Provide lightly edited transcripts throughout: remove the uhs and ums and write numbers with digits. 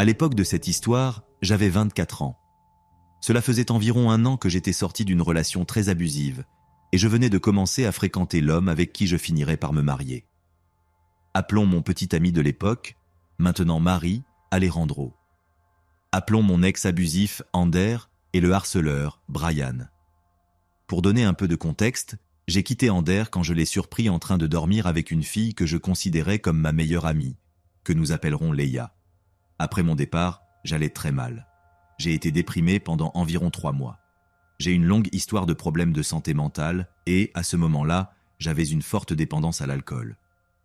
À l'époque de cette histoire, j'avais 24 ans. Cela faisait environ 1 an que j'étais sorti d'une relation très abusive et je venais de commencer à fréquenter l'homme avec qui je finirais par me marier. Appelons mon petit ami de l'époque, maintenant mari, Alejandro. Appelons mon ex abusif, Ander, et le harceleur, Brian. Pour donner un peu de contexte, j'ai quitté Ander quand je l'ai surpris en train de dormir avec une fille que je considérais comme ma meilleure amie, que nous appellerons Leia. Après mon départ, j'allais très mal. J'ai été déprimé pendant environ 3 mois. J'ai une longue histoire de problèmes de santé mentale et, à ce moment-là, j'avais une forte dépendance à l'alcool.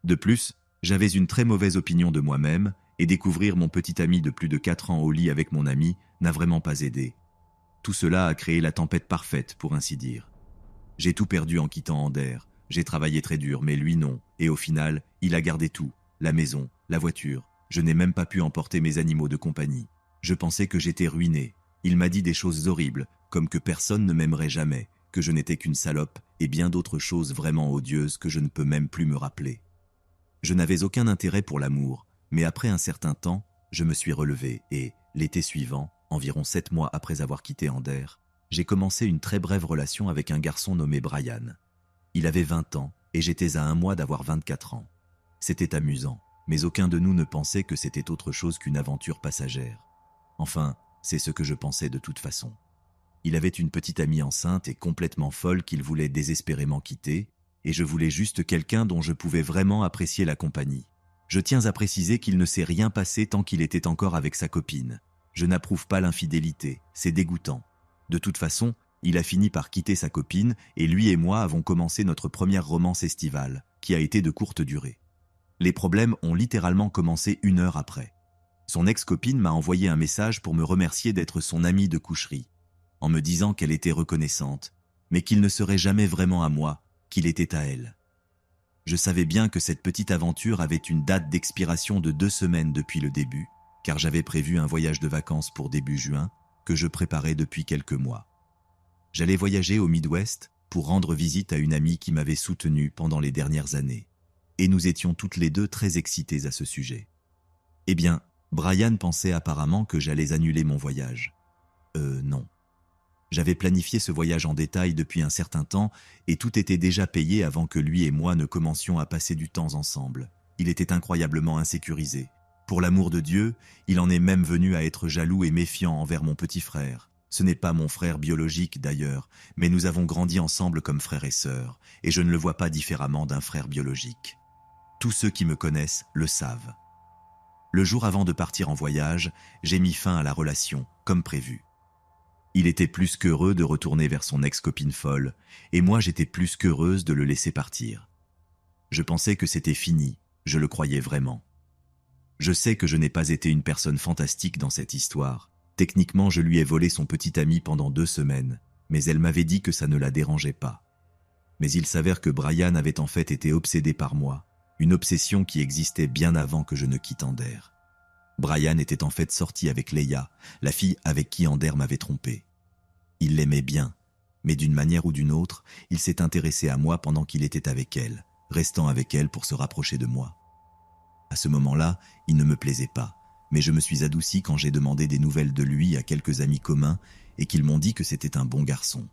De plus, j'avais une très mauvaise opinion de moi-même et découvrir mon petit ami de plus de 4 ans au lit avec mon ami n'a vraiment pas aidé. Tout cela a créé la tempête parfaite, pour ainsi dire. J'ai tout perdu en quittant Ander. J'ai travaillé très dur, mais lui non. Et au final, il a gardé tout. La maison, la voiture. Je n'ai même pas pu emporter mes animaux de compagnie. Je pensais que j'étais ruiné. Il m'a dit des choses horribles, comme que personne ne m'aimerait jamais, que je n'étais qu'une salope, et bien d'autres choses vraiment odieuses que je ne peux même plus me rappeler. Je n'avais aucun intérêt pour l'amour, mais après un certain temps, je me suis relevé et, l'été suivant, environ 7 mois après avoir quitté Ander, j'ai commencé une très brève relation avec un garçon nommé Brian. Il avait 20 ans et j'étais à 1 mois d'avoir 24 ans. C'était amusant, mais aucun de nous ne pensait que c'était autre chose qu'une aventure passagère. Enfin, c'est ce que je pensais de toute façon. Il avait une petite amie enceinte et complètement folle qu'il voulait désespérément quitter, et je voulais juste quelqu'un dont je pouvais vraiment apprécier la compagnie. Je tiens à préciser qu'il ne s'est rien passé tant qu'il était encore avec sa copine. Je n'approuve pas l'infidélité, c'est dégoûtant. De toute façon, il a fini par quitter sa copine et lui et moi avons commencé notre première romance estivale, qui a été de courte durée. Les problèmes ont littéralement commencé 1 heure après. Son ex-copine m'a envoyé un message pour me remercier d'être son amie de coucherie, en me disant qu'elle était reconnaissante, mais qu'il ne serait jamais vraiment à moi, qu'il était à elle. Je savais bien que cette petite aventure avait une date d'expiration de 2 semaines depuis le début, car j'avais prévu un voyage de vacances pour début juin, que je préparais depuis quelques mois. J'allais voyager au Midwest pour rendre visite à une amie qui m'avait soutenu pendant les dernières années, et nous étions toutes les deux très excitées à ce sujet. Eh bien, Brian pensait apparemment que j'allais annuler mon voyage. Non. J'avais planifié ce voyage en détail depuis un certain temps et tout était déjà payé avant que lui et moi ne commencions à passer du temps ensemble. Il était incroyablement insécurisé. Pour l'amour de Dieu, il en est même venu à être jaloux et méfiant envers mon petit frère. Ce n'est pas mon frère biologique d'ailleurs, mais nous avons grandi ensemble comme frères et sœurs, et je ne le vois pas différemment d'un frère biologique. Tous ceux qui me connaissent le savent. Le jour avant de partir en voyage, j'ai mis fin à la relation, comme prévu. Il était plus qu'heureux de retourner vers son ex-copine folle, et moi j'étais plus qu'heureuse de le laisser partir. Je pensais que c'était fini, je le croyais vraiment. Je sais que je n'ai pas été une personne fantastique dans cette histoire. Techniquement, je lui ai volé son petit ami pendant 2 semaines, mais elle m'avait dit que ça ne la dérangeait pas. Mais il s'avère que Brian avait en fait été obsédé par moi, une obsession qui existait bien avant que je ne quitte Ander. Brian était en fait sorti avec Leia, la fille avec qui Ander m'avait trompé. Il l'aimait bien, mais d'une manière ou d'une autre, il s'est intéressé à moi pendant qu'il était avec elle, restant avec elle pour se rapprocher de moi. À ce moment-là, il ne me plaisait pas, mais je me suis adouci quand j'ai demandé des nouvelles de lui à quelques amis communs et qu'ils m'ont dit que c'était un bon garçon.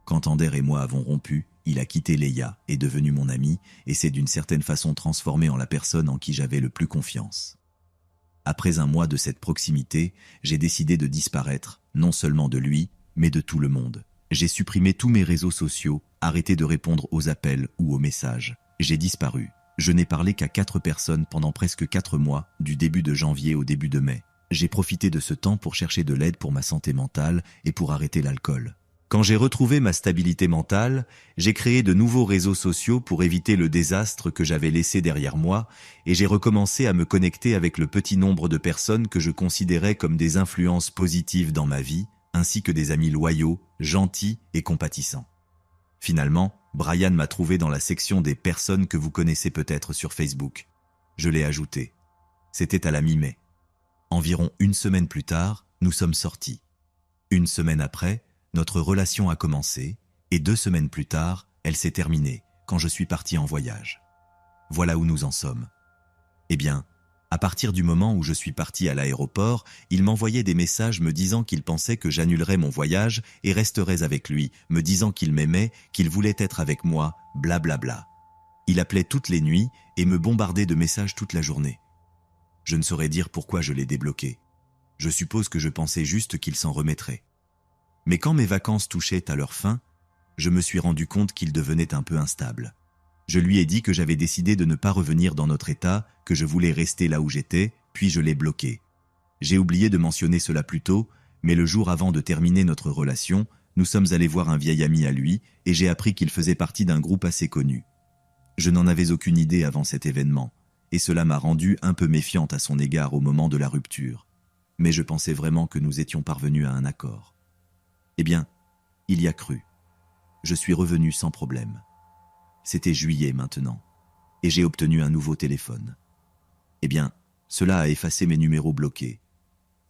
Quand Ander et moi avons rompu, il a quitté Leia, est devenu mon ami et s'est d'une certaine façon transformé en la personne en qui j'avais le plus confiance. Après 1 mois de cette proximité, j'ai décidé de disparaître, non seulement de lui, mais de tout le monde. J'ai supprimé tous mes réseaux sociaux, arrêté de répondre aux appels ou aux messages. J'ai disparu. Je n'ai parlé qu'à 4 personnes pendant presque 4 mois, du début de janvier au début de mai. J'ai profité de ce temps pour chercher de l'aide pour ma santé mentale et pour arrêter l'alcool. Quand j'ai retrouvé ma stabilité mentale, j'ai créé de nouveaux réseaux sociaux pour éviter le désastre que j'avais laissé derrière moi et j'ai recommencé à me connecter avec le petit nombre de personnes que je considérais comme des influences positives dans ma vie, ainsi que des amis loyaux, gentils et compatissants. Finalement, Brian m'a trouvé dans la section des personnes que vous connaissez peut-être sur Facebook. Je l'ai ajouté. C'était à la mi-mai. Environ 1 semaine plus tard, nous sommes sortis. 1 semaine après, notre relation a commencé, et 2 semaines plus tard, elle s'est terminée, quand je suis parti en voyage. Voilà où nous en sommes. Eh bien, À partir du moment où je suis parti à l'aéroport, il m'envoyait des messages me disant qu'il pensait que j'annulerais mon voyage et resterais avec lui, me disant qu'il m'aimait, qu'il voulait être avec moi, blablabla. Il appelait toutes les nuits et me bombardait de messages toute la journée. Je ne saurais dire pourquoi je l'ai débloqué. Je suppose que je pensais juste qu'il s'en remettrait. Mais quand mes vacances touchaient à leur fin, je me suis rendu compte qu'il devenait un peu instable. Je lui ai dit que j'avais décidé de ne pas revenir dans notre état, que je voulais rester là où j'étais, puis je l'ai bloqué. J'ai oublié de mentionner cela plus tôt, mais le jour avant de terminer notre relation, nous sommes allés voir un vieil ami à lui et j'ai appris qu'il faisait partie d'un groupe assez connu. Je n'en avais aucune idée avant cet événement, et cela m'a rendu un peu méfiante à son égard au moment de la rupture. Mais je pensais vraiment que nous étions parvenus à un accord. Eh bien, il y a cru. Je suis revenu sans problème. C'était juillet maintenant, et j'ai obtenu un nouveau téléphone. Eh bien, cela a effacé mes numéros bloqués,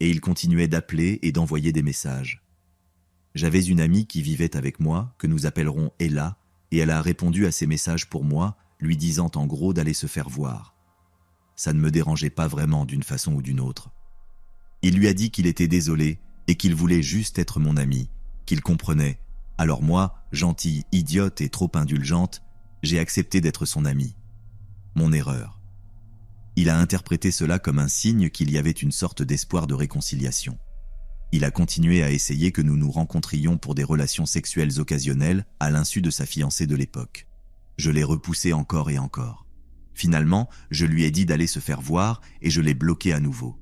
et il continuait d'appeler et d'envoyer des messages. J'avais une amie qui vivait avec moi, que nous appellerons Ella, et elle a répondu à ses messages pour moi, lui disant en gros d'aller se faire voir. Ça ne me dérangeait pas vraiment d'une façon ou d'une autre. Il lui a dit qu'il était désolé et qu'il voulait juste être mon ami, qu'il comprenait. Alors moi, gentille, idiote et trop indulgente, j'ai accepté d'être son ami. Mon erreur. Il a interprété cela comme un signe qu'il y avait une sorte d'espoir de réconciliation. Il a continué à essayer que nous nous rencontrions pour des relations sexuelles occasionnelles à l'insu de sa fiancée de l'époque. Je l'ai repoussé encore et encore. Finalement, je lui ai dit d'aller se faire voir et je l'ai bloqué à nouveau.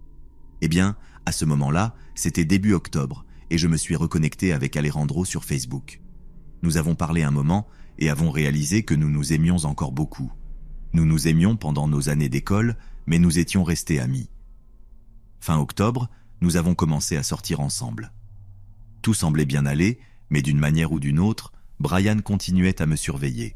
Eh bien, à ce moment-là, c'était début octobre et je me suis reconnecté avec Alejandro sur Facebook. Nous avons parlé un moment et avons réalisé que nous nous aimions encore beaucoup. Nous nous aimions pendant nos années d'école, mais nous étions restés amis. Fin octobre, nous avons commencé à sortir ensemble. Tout semblait bien aller, mais d'une manière ou d'une autre, Brian continuait à me surveiller.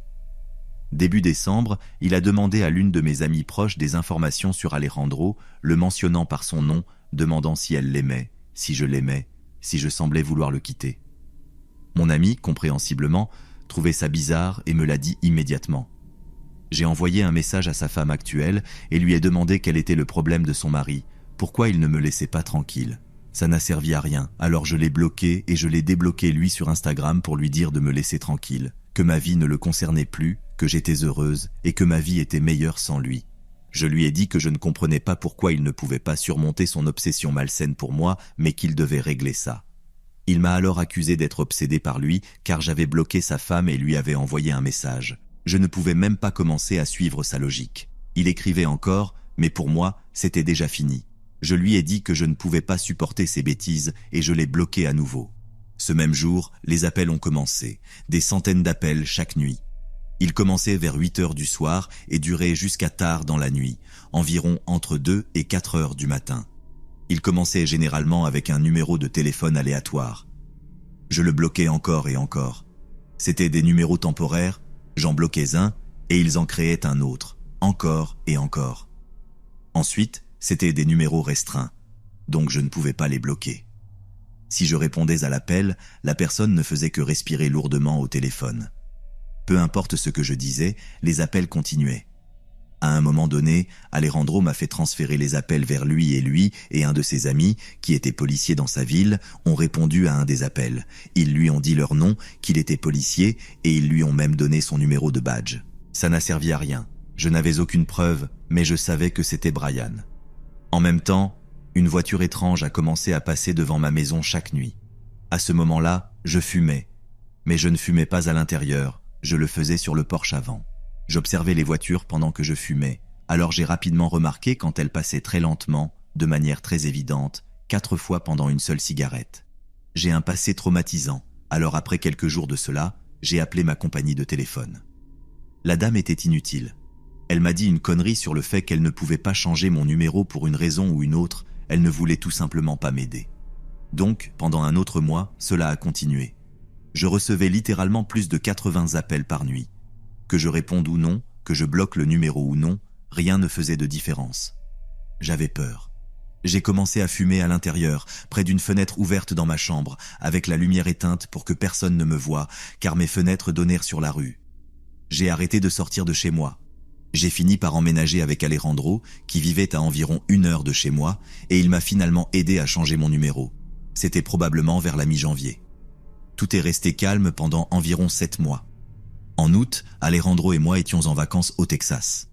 Début décembre, il a demandé à l'une de mes amies proches des informations sur Alejandro, le mentionnant par son nom, demandant si elle l'aimait, si je l'aimais, si je semblais vouloir le quitter. Mon ami, compréhensiblement, trouvait ça bizarre et me l'a dit immédiatement. J'ai envoyé un message à sa femme actuelle et lui ai demandé quel était le problème de son mari, pourquoi il ne me laissait pas tranquille. Ça n'a servi à rien, alors je l'ai bloqué et je l'ai débloqué lui sur Instagram pour lui dire de me laisser tranquille, que ma vie ne le concernait plus, que j'étais heureuse et que ma vie était meilleure sans lui. Je lui ai dit que je ne comprenais pas pourquoi il ne pouvait pas surmonter son obsession malsaine pour moi, mais qu'il devait régler ça. Il m'a alors accusé d'être obsédé par lui, car j'avais bloqué sa femme et lui avais envoyé un message. Je ne pouvais même pas commencer à suivre sa logique. Il écrivait encore, mais pour moi, c'était déjà fini. Je lui ai dit que je ne pouvais pas supporter ses bêtises et je l'ai bloqué à nouveau. Ce même jour, les appels ont commencé, des centaines d'appels chaque nuit. Ils commençaient vers 8 heures du soir et duraient jusqu'à tard dans la nuit, environ entre 2 et 4 heures du matin. Ils commençaient généralement avec un numéro de téléphone aléatoire. Je le bloquais encore et encore. C'était des numéros temporaires, j'en bloquais un et ils en créaient un autre, encore et encore. Ensuite, c'était des numéros restreints, donc je ne pouvais pas les bloquer. Si je répondais à l'appel, la personne ne faisait que respirer lourdement au téléphone. Peu importe ce que je disais, les appels continuaient. À un moment donné, Alejandro m'a fait transférer les appels vers lui et un de ses amis, qui était policier dans sa ville, ont répondu à un des appels. Ils lui ont dit leur nom, qu'il était policier, et ils lui ont même donné son numéro de badge. Ça n'a servi à rien. Je n'avais aucune preuve, mais je savais que c'était Brian. En même temps, une voiture étrange a commencé à passer devant ma maison chaque nuit. À ce moment-là, je fumais. Mais je ne fumais pas à l'intérieur, je le faisais sur le porche avant. J'observais les voitures pendant que je fumais, alors j'ai rapidement remarqué quand elles passaient très lentement, de manière très évidente, 4 fois pendant une seule cigarette. J'ai un passé traumatisant, alors après quelques jours de cela, j'ai appelé ma compagnie de téléphone. La dame était inutile. Elle m'a dit une connerie sur le fait qu'elle ne pouvait pas changer mon numéro pour une raison ou une autre, elle ne voulait tout simplement pas m'aider. Donc, pendant un autre mois, cela a continué. Je recevais littéralement plus de 80 appels par nuit. Que je réponde ou non, que je bloque le numéro ou non, rien ne faisait de différence. J'avais peur. J'ai commencé à fumer à l'intérieur, près d'une fenêtre ouverte dans ma chambre, avec la lumière éteinte pour que personne ne me voie, car mes fenêtres donnèrent sur la rue. J'ai arrêté de sortir de chez moi. J'ai fini par emménager avec Alejandro, qui vivait à environ 1 heure de chez moi, et il m'a finalement aidé à changer mon numéro. C'était probablement vers la mi-janvier. Tout est resté calme pendant environ 7 mois. En août, Alejandro et moi étions en vacances au Texas.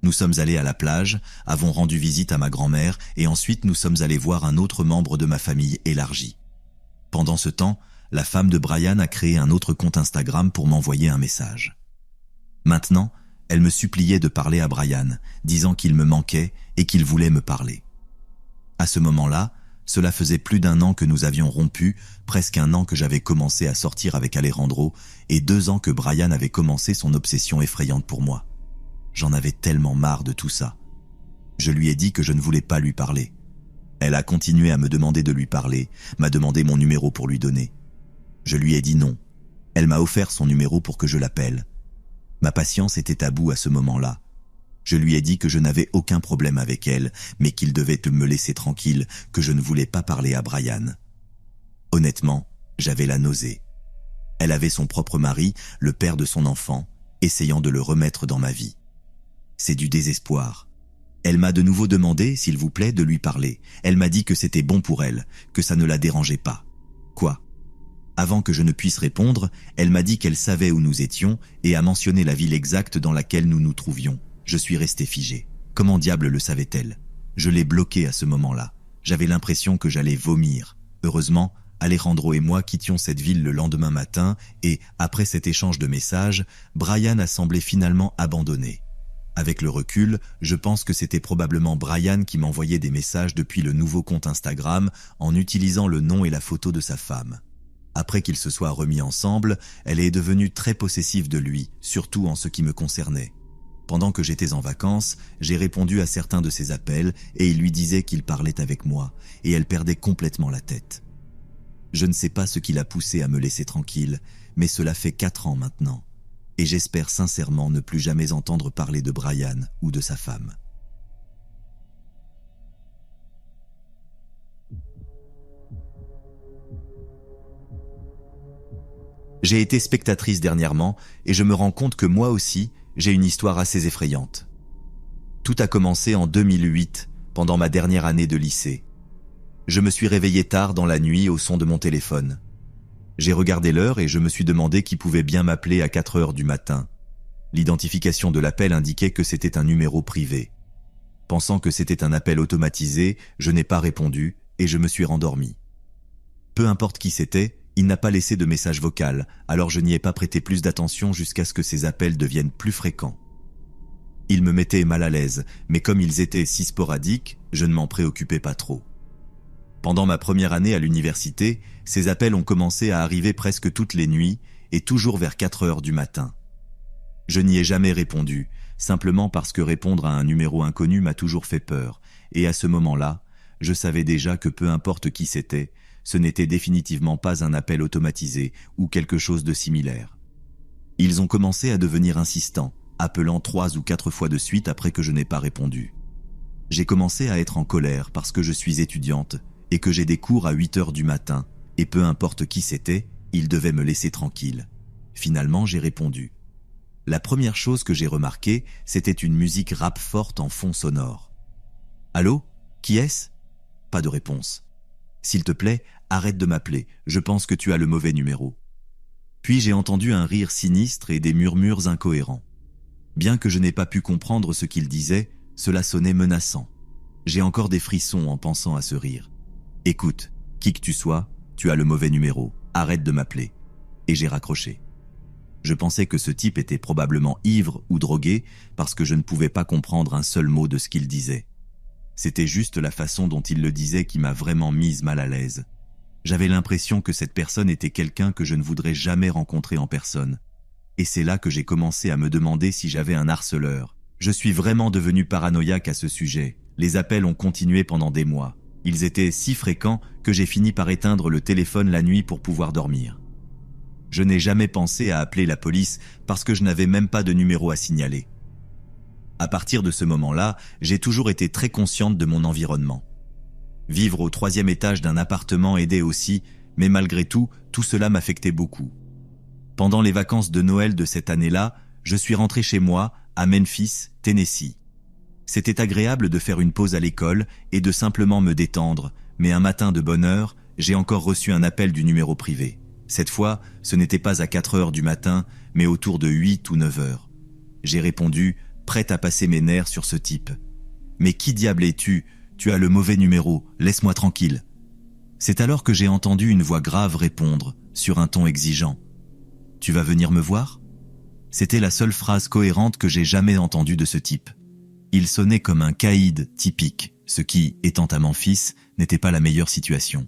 Nous sommes allés à la plage, avons rendu visite à ma grand-mère et ensuite nous sommes allés voir un autre membre de ma famille élargie. Pendant ce temps, la femme de Brian a créé un autre compte Instagram pour m'envoyer un message. Maintenant, elle me suppliait de parler à Brian, disant qu'il me manquait et qu'il voulait me parler. À ce moment-là, cela faisait plus d'1 an que nous avions rompu, presque 1 an que j'avais commencé à sortir avec Alejandro et 2 ans que Brian avait commencé son obsession effrayante pour moi. J'en avais tellement marre de tout ça. Je lui ai dit que je ne voulais pas lui parler. Elle a continué à me demander de lui parler, m'a demandé mon numéro pour lui donner. Je lui ai dit non. Elle m'a offert son numéro pour que je l'appelle. Ma patience était à bout à ce moment-là. Je lui ai dit que je n'avais aucun problème avec elle, mais qu'il devait me laisser tranquille, que je ne voulais pas parler à Brian. Honnêtement, j'avais la nausée. Elle avait son propre mari, le père de son enfant, essayant de le remettre dans ma vie. C'est du désespoir. Elle m'a de nouveau demandé, s'il vous plaît, de lui parler. Elle m'a dit que c'était bon pour elle, que ça ne la dérangeait pas. Quoi ? Avant que je ne puisse répondre, elle m'a dit qu'elle savait où nous étions et a mentionné la ville exacte dans laquelle nous nous trouvions. Je suis resté figé. Comment diable le savait-elle ? Je l'ai bloquée à ce moment-là. J'avais l'impression que j'allais vomir. Heureusement, Alejandro et moi quittions cette ville le lendemain matin et, après cet échange de messages, Brian a semblé finalement abandonné. Avec le recul, je pense que c'était probablement Brian qui m'envoyait des messages depuis le nouveau compte Instagram en utilisant le nom et la photo de sa femme. Après qu'ils se soient remis ensemble, elle est devenue très possessive de lui, surtout en ce qui me concernait. Pendant que j'étais en vacances, j'ai répondu à certains de ses appels et il lui disait qu'il parlait avec moi, et elle perdait complètement la tête. Je ne sais pas ce qui l'a poussé à me laisser tranquille, mais cela fait 4 ans maintenant, et j'espère sincèrement ne plus jamais entendre parler de Brian ou de sa femme. J'ai été spectatrice dernièrement et je me rends compte que moi aussi, j'ai une histoire assez effrayante. Tout a commencé en 2008, pendant ma dernière année de lycée. Je me suis réveillé tard dans la nuit au son de mon téléphone. J'ai regardé l'heure et je me suis demandé qui pouvait bien m'appeler à 4 heures du matin. L'identification de l'appel indiquait que c'était un numéro privé. Pensant que c'était un appel automatisé, je n'ai pas répondu et je me suis rendormi. Peu importe qui c'était, il n'a pas laissé de message vocal, alors je n'y ai pas prêté plus d'attention jusqu'à ce que ces appels deviennent plus fréquents. Ils me mettaient mal à l'aise, mais comme ils étaient si sporadiques, je ne m'en préoccupais pas trop. Pendant ma première année à l'université, ces appels ont commencé à arriver presque toutes les nuits et toujours vers 4 heures du matin. Je n'y ai jamais répondu, simplement parce que répondre à un numéro inconnu m'a toujours fait peur, et à ce moment-là, je savais déjà que peu importe qui c'était, ce n'était définitivement pas un appel automatisé ou quelque chose de similaire. Ils ont commencé à devenir insistants, appelant 3 ou 4 fois de suite après que je n'ai pas répondu. J'ai commencé à être en colère parce que je suis étudiante et que j'ai des cours à 8 heures du matin, et peu importe qui c'était, ils devaient me laisser tranquille. Finalement, j'ai répondu. La première chose que j'ai remarquée, c'était une musique rap forte en fond sonore. « Allô ? Qui est-ce » Pas de réponse. « S'il te plaît, arrête de m'appeler, je pense que tu as le mauvais numéro. » Puis j'ai entendu un rire sinistre et des murmures incohérents. Bien que je n'ai pas pu comprendre ce qu'il disait, cela sonnait menaçant. J'ai encore des frissons en pensant à ce rire. « Écoute, qui que tu sois, tu as le mauvais numéro, arrête de m'appeler. » Et j'ai raccroché. Je pensais que ce type était probablement ivre ou drogué parce que je ne pouvais pas comprendre un seul mot de ce qu'il disait. C'était juste la façon dont il le disait qui m'a vraiment mise mal à l'aise. J'avais l'impression que cette personne était quelqu'un que je ne voudrais jamais rencontrer en personne. Et c'est là que j'ai commencé à me demander si j'avais un harceleur. Je suis vraiment devenu paranoïaque à ce sujet. Les appels ont continué pendant des mois. Ils étaient si fréquents que j'ai fini par éteindre le téléphone la nuit pour pouvoir dormir. Je n'ai jamais pensé à appeler la police parce que je n'avais même pas de numéro à signaler. À partir de ce moment-là, j'ai toujours été très consciente de mon environnement. Vivre au 3e étage d'un appartement aidait aussi, mais malgré tout, tout cela m'affectait beaucoup. Pendant les vacances de Noël de cette année-là, je suis rentré chez moi, à Memphis, Tennessee. C'était agréable de faire une pause à l'école et de simplement me détendre, mais un matin de bonne heure, j'ai encore reçu un appel du numéro privé. Cette fois, ce n'était pas à 4 heures du matin, mais autour de 8 ou 9 heures. J'ai répondu, prête à passer mes nerfs sur ce type. « Mais qui diable es-tu ? Tu as le mauvais numéro, laisse-moi tranquille. » C'est alors que j'ai entendu une voix grave répondre, sur un ton exigeant. « Tu vas venir me voir ?» C'était la seule phrase cohérente que j'ai jamais entendue de ce type. Il sonnait comme un caïd typique, ce qui, étant à Memphis, n'était pas la meilleure situation.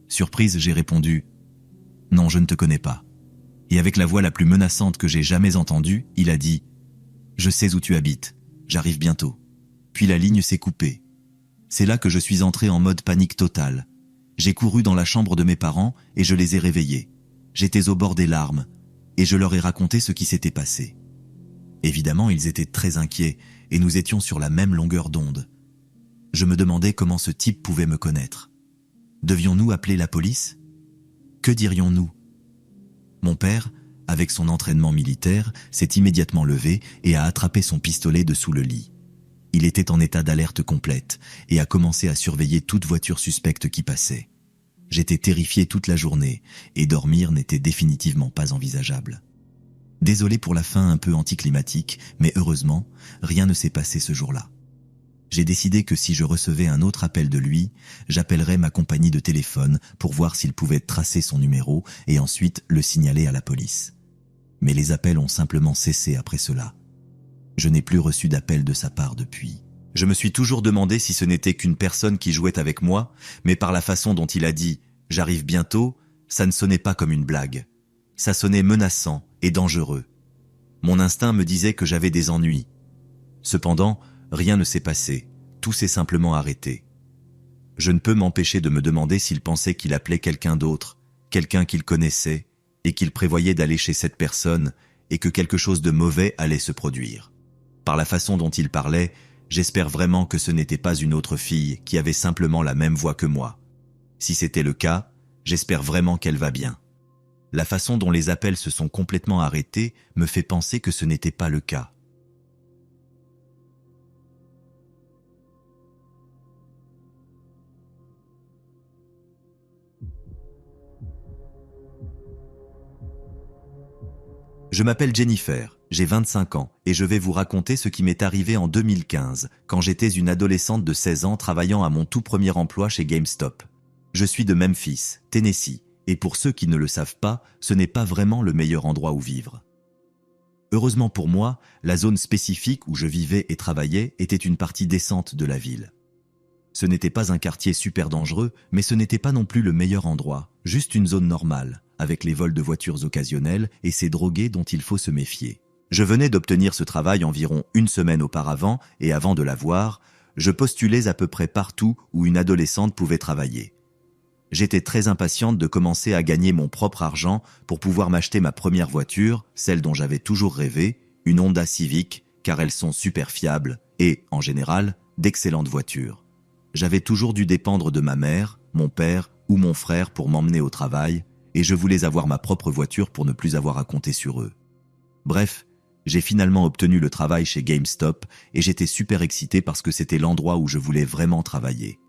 Surprise, j'ai répondu « Non, je ne te connais pas. » Et avec la voix la plus menaçante que j'ai jamais entendue, il a dit « Je sais où tu habites, j'arrive bientôt. » Puis la ligne s'est coupée. C'est là que je suis entré en mode panique totale. J'ai couru dans la chambre de mes parents et je les ai réveillés. J'étais au bord des larmes et je leur ai raconté ce qui s'était passé. Évidemment, ils étaient très inquiets et nous étions sur la même longueur d'onde. Je me demandais comment ce type pouvait me connaître. Devions-nous appeler la police ? Que dirions-nous ? Mon père, avec son entraînement militaire, s'est immédiatement levé et a attrapé son pistolet dessous le lit. Il était en état d'alerte complète et a commencé à surveiller toute voiture suspecte qui passait. J'étais terrifié toute la journée et dormir n'était définitivement pas envisageable. Désolé pour la fin un peu anticlimatique, mais heureusement, rien ne s'est passé ce jour-là. J'ai décidé que si je recevais un autre appel de lui, j'appellerais ma compagnie de téléphone pour voir s'il pouvait tracer son numéro et ensuite le signaler à la police. Mais les appels ont simplement cessé après cela. Je n'ai plus reçu d'appel de sa part depuis. Je me suis toujours demandé si ce n'était qu'une personne qui jouait avec moi, mais par la façon dont il a dit « j'arrive bientôt », ça ne sonnait pas comme une blague. Ça sonnait menaçant et dangereux. Mon instinct me disait que j'avais des ennuis. Cependant, rien ne s'est passé, tout s'est simplement arrêté. Je ne peux m'empêcher de me demander s'il pensait qu'il appelait quelqu'un d'autre, quelqu'un qu'il connaissait, et qu'il prévoyait d'aller chez cette personne, et que quelque chose de mauvais allait se produire. Par la façon dont il parlait, j'espère vraiment que ce n'était pas une autre fille qui avait simplement la même voix que moi. Si c'était le cas, j'espère vraiment qu'elle va bien. La façon dont les appels se sont complètement arrêtés me fait penser que ce n'était pas le cas. Je m'appelle Jennifer, j'ai 25 ans et je vais vous raconter ce qui m'est arrivé en 2015 quand j'étais une adolescente de 16 ans travaillant à mon tout premier emploi chez GameStop. Je suis de Memphis, Tennessee, et pour ceux qui ne le savent pas, ce n'est pas vraiment le meilleur endroit où vivre. Heureusement pour moi, la zone spécifique où je vivais et travaillais était une partie décente de la ville. Ce n'était pas un quartier super dangereux, mais ce n'était pas non plus le meilleur endroit, juste une zone normale, avec les vols de voitures occasionnels et ces drogués dont il faut se méfier. Je venais d'obtenir ce travail environ une semaine auparavant et avant de l'avoir, je postulais à peu près partout où une adolescente pouvait travailler. J'étais très impatiente de commencer à gagner mon propre argent pour pouvoir m'acheter ma première voiture, celle dont j'avais toujours rêvé, une Honda Civic, car elles sont super fiables et, en général, d'excellentes voitures. J'avais toujours dû dépendre de ma mère, mon père ou mon frère pour m'emmener au travail, et je voulais avoir ma propre voiture pour ne plus avoir à compter sur eux. Bref, j'ai finalement obtenu le travail chez GameStop et j'étais super excité parce que c'était l'endroit où je voulais vraiment travailler.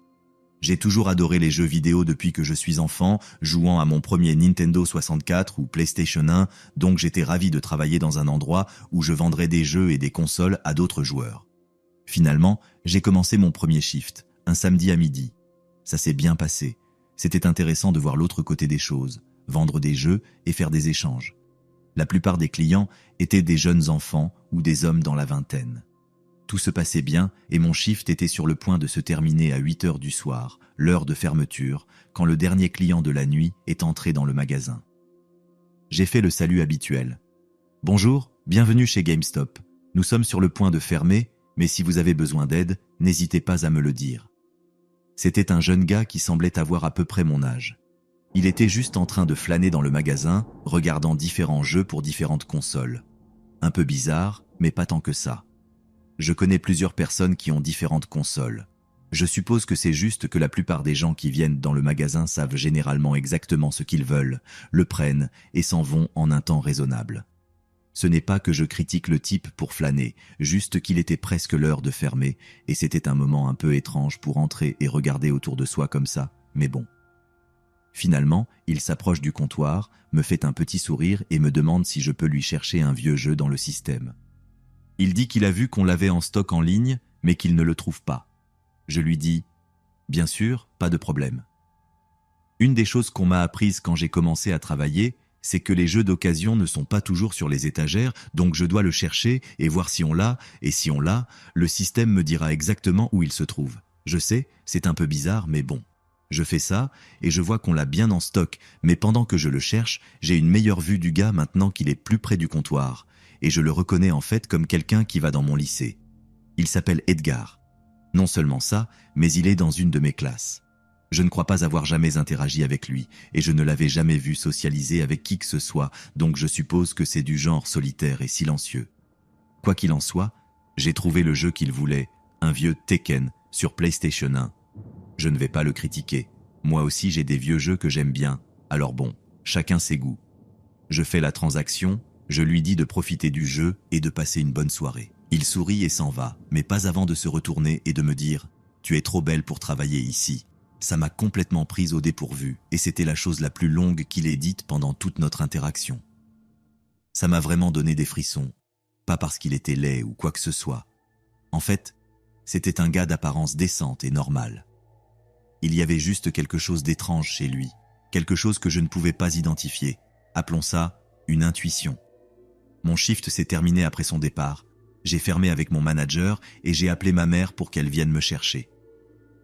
J'ai toujours adoré les jeux vidéo depuis que je suis enfant, jouant à mon premier Nintendo 64 ou PlayStation 1, donc j'étais ravi de travailler dans un endroit où je vendrais des jeux et des consoles à d'autres joueurs. Finalement, j'ai commencé mon premier shift, un samedi à midi. Ça s'est bien passé. C'était intéressant de voir l'autre côté des choses, vendre des jeux et faire des échanges. La plupart des clients étaient des jeunes enfants ou des hommes dans la vingtaine. Tout se passait bien et mon shift était sur le point de se terminer à 8 heures du soir, l'heure de fermeture, quand le dernier client de la nuit est entré dans le magasin. J'ai fait le salut habituel. « Bonjour, bienvenue chez GameStop. Nous sommes sur le point de fermer, mais si vous avez besoin d'aide, n'hésitez pas à me le dire. » C'était un jeune gars qui semblait avoir à peu près mon âge. Il était juste en train de flâner dans le magasin, regardant différents jeux pour différentes consoles. Un peu bizarre, mais pas tant que ça. Je connais plusieurs personnes qui ont différentes consoles. Je suppose que c'est juste que la plupart des gens qui viennent dans le magasin savent généralement exactement ce qu'ils veulent, le prennent et s'en vont en un temps raisonnable. Ce n'est pas que je critique le type pour flâner, juste qu'il était presque l'heure de fermer, et c'était un moment un peu étrange pour entrer et regarder autour de soi comme ça, mais bon. Finalement, il s'approche du comptoir, me fait un petit sourire et me demande si je peux lui chercher un vieux jeu dans le système. Il dit qu'il a vu qu'on l'avait en stock en ligne, mais qu'il ne le trouve pas. Je lui dis « Bien sûr, pas de problème ». Une des choses qu'on m'a apprises quand j'ai commencé à travailler, c'est que les jeux d'occasion ne sont pas toujours sur les étagères, donc je dois le chercher et voir si on l'a, et si on l'a, le système me dira exactement où il se trouve. Je sais, c'est un peu bizarre, mais bon. Je fais ça, et je vois qu'on l'a bien en stock, mais pendant que je le cherche, j'ai une meilleure vue du gars maintenant qu'il est plus près du comptoir, et je le reconnais en fait comme quelqu'un qui va dans mon lycée. Il s'appelle Edgar. Non seulement ça, mais il est dans une de mes classes. Je ne crois pas avoir jamais interagi avec lui, et je ne l'avais jamais vu socialiser avec qui que ce soit, donc je suppose que c'est du genre solitaire et silencieux. Quoi qu'il en soit, j'ai trouvé le jeu qu'il voulait, un vieux Tekken, sur PlayStation 1. Je ne vais pas le critiquer. Moi aussi j'ai des vieux jeux que j'aime bien, alors bon, chacun ses goûts. Je fais la transaction, je lui dis de profiter du jeu et de passer une bonne soirée. Il sourit et s'en va, mais pas avant de se retourner et de me dire « Tu es trop belle pour travailler ici ». Ça m'a complètement prise au dépourvu, et c'était la chose la plus longue qu'il ait dite pendant toute notre interaction. Ça m'a vraiment donné des frissons, pas parce qu'il était laid ou quoi que ce soit. En fait, c'était un gars d'apparence décente et normale. Il y avait juste quelque chose d'étrange chez lui, quelque chose que je ne pouvais pas identifier. Appelons ça une intuition. Mon shift s'est terminé après son départ. J'ai fermé avec mon manager et j'ai appelé ma mère pour qu'elle vienne me chercher.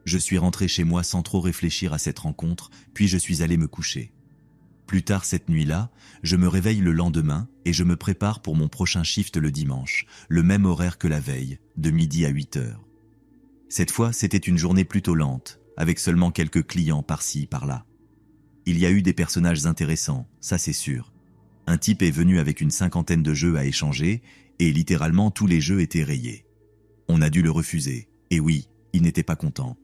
Je suis rentré chez moi sans trop réfléchir à cette rencontre, puis je suis allé me coucher. Plus tard cette nuit-là, je me réveille le lendemain et je me prépare pour mon prochain shift le dimanche, le même horaire que la veille, de midi à 8 heures. Cette fois, c'était une journée plutôt lente, avec seulement quelques clients par-ci, par-là. Il y a eu des personnages intéressants, ça c'est sûr. Un type est venu avec une 50aine de jeux à échanger, et littéralement tous les jeux étaient rayés. On a dû le refuser, et oui, il n'était pas content.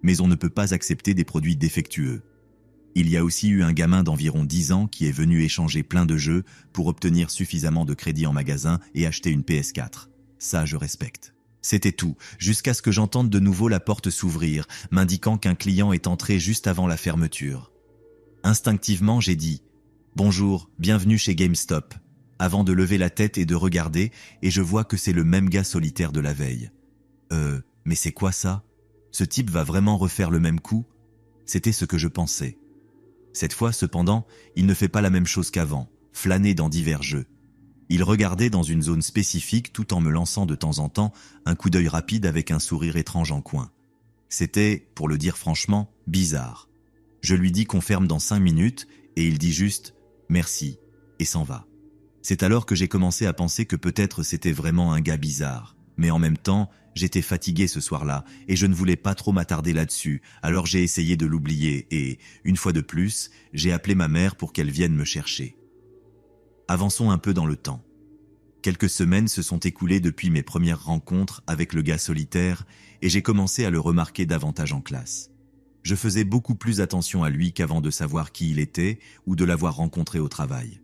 Mais on ne peut pas accepter des produits défectueux. Il y a aussi eu un gamin d'environ 10 ans qui est venu échanger plein de jeux pour obtenir suffisamment de crédit en magasin et acheter une PS4. Ça, je respecte. C'était tout, jusqu'à ce que j'entende de nouveau la porte s'ouvrir, m'indiquant qu'un client est entré juste avant la fermeture. Instinctivement, j'ai dit « Bonjour, bienvenue chez GameStop », avant de lever la tête et de regarder, et je vois que c'est le même gars solitaire de la veille. Mais c'est quoi ça ? Ce type va vraiment refaire le même coup ? C'était ce que je pensais. Cette fois, cependant, il ne fait pas la même chose qu'avant, flâner dans divers jeux. Il regardait dans une zone spécifique tout en me lançant de temps en temps un coup d'œil rapide avec un sourire étrange en coin. C'était, pour le dire franchement, bizarre. Je lui dis qu'on ferme dans 5 minutes et il dit juste « merci » et s'en va. C'est alors que j'ai commencé à penser que peut-être c'était vraiment un gars bizarre. Mais en même temps, j'étais fatigué ce soir-là et je ne voulais pas trop m'attarder là-dessus, alors j'ai essayé de l'oublier et, une fois de plus, j'ai appelé ma mère pour qu'elle vienne me chercher. Avançons un peu dans le temps. Quelques semaines se sont écoulées depuis mes premières rencontres avec le gars solitaire et j'ai commencé à le remarquer davantage en classe. Je faisais beaucoup plus attention à lui qu'avant de savoir qui il était ou de l'avoir rencontré au travail.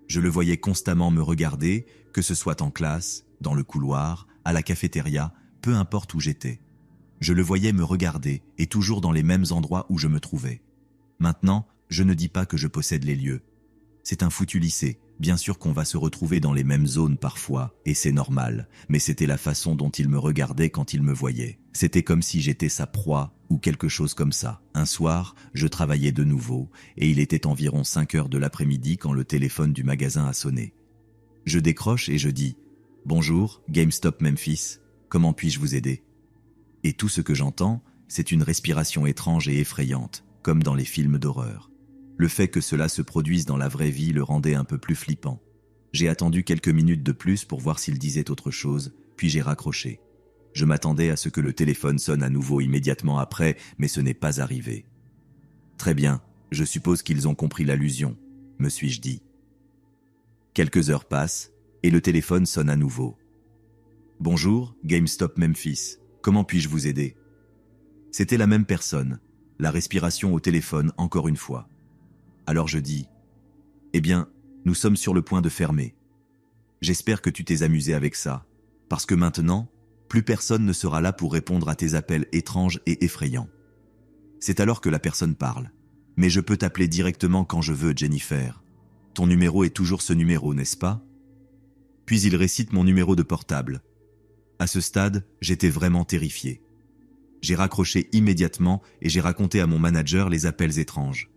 Je le voyais constamment me regarder, que ce soit en classe, dans le couloir, à la cafétéria, peu importe où j'étais. Je le voyais me regarder, et toujours dans les mêmes endroits où je me trouvais. Maintenant, je ne dis pas que je possède les lieux. C'est un foutu lycée, bien sûr qu'on va se retrouver dans les mêmes zones parfois, et c'est normal, mais c'était la façon dont il me regardait quand il me voyait. C'était comme si j'étais sa proie, ou quelque chose comme ça. Un soir, je travaillais de nouveau, et il était environ 5 heures de l'après-midi quand le téléphone du magasin a sonné. Je décroche et je dis « Bonjour, GameStop Memphis, comment puis-je vous aider ?» Et tout ce que j'entends, c'est une respiration étrange et effrayante, comme dans les films d'horreur. Le fait que cela se produise dans la vraie vie le rendait un peu plus flippant. J'ai attendu quelques minutes de plus pour voir s'il disait autre chose, puis j'ai raccroché. Je m'attendais à ce que le téléphone sonne à nouveau immédiatement après, mais ce n'est pas arrivé. « Très bien, je suppose qu'ils ont compris l'allusion », me suis-je dit. Quelques heures passent, et le téléphone sonne à nouveau. « Bonjour, GameStop Memphis, comment puis-je vous aider ?» C'était la même personne, la respiration au téléphone encore une fois. Alors je dis « Eh bien, nous sommes sur le point de fermer. » J'espère que tu t'es amusé avec ça, parce que maintenant, plus personne ne sera là pour répondre à tes appels étranges et effrayants. » C'est alors que la personne parle. « Mais je peux t'appeler directement quand je veux, Jennifer. Ton numéro est toujours ce numéro, n'est-ce pas ?» Puis il récite mon numéro de portable. À ce stade, j'étais vraiment terrifié. J'ai raccroché immédiatement et j'ai raconté à mon manager les appels étranges.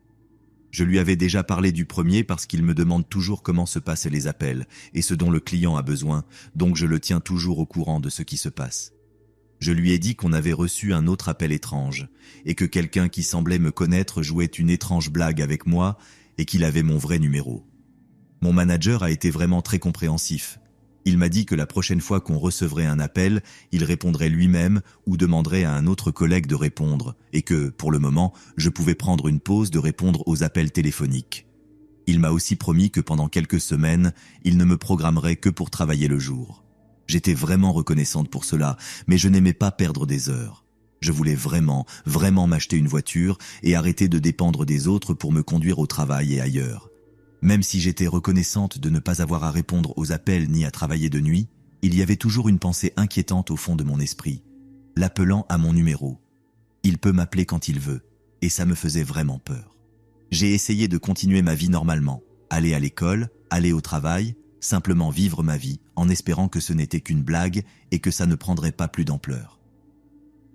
Je lui avais déjà parlé du premier parce qu'il me demande toujours comment se passent les appels et ce dont le client a besoin, donc je le tiens toujours au courant de ce qui se passe. Je lui ai dit qu'on avait reçu un autre appel étrange et que quelqu'un qui semblait me connaître jouait une étrange blague avec moi et qu'il avait mon vrai numéro. Mon manager a été vraiment très compréhensif. Il m'a dit que la prochaine fois qu'on recevrait un appel, il répondrait lui-même ou demanderait à un autre collègue de répondre et que, pour le moment, je pouvais prendre une pause de répondre aux appels téléphoniques. Il m'a aussi promis que pendant quelques semaines, il ne me programmerait que pour travailler le jour. J'étais vraiment reconnaissante pour cela, mais je n'aimais pas perdre des heures. Je voulais vraiment m'acheter une voiture et arrêter de dépendre des autres pour me conduire au travail et ailleurs. Même si j'étais reconnaissante de ne pas avoir à répondre aux appels ni à travailler de nuit, il y avait toujours une pensée inquiétante au fond de mon esprit, l'appelant à mon numéro. Il peut m'appeler quand il veut, et ça me faisait vraiment peur. J'ai essayé de continuer ma vie normalement, aller à l'école, aller au travail, simplement vivre ma vie en espérant que ce n'était qu'une blague et que ça ne prendrait pas plus d'ampleur.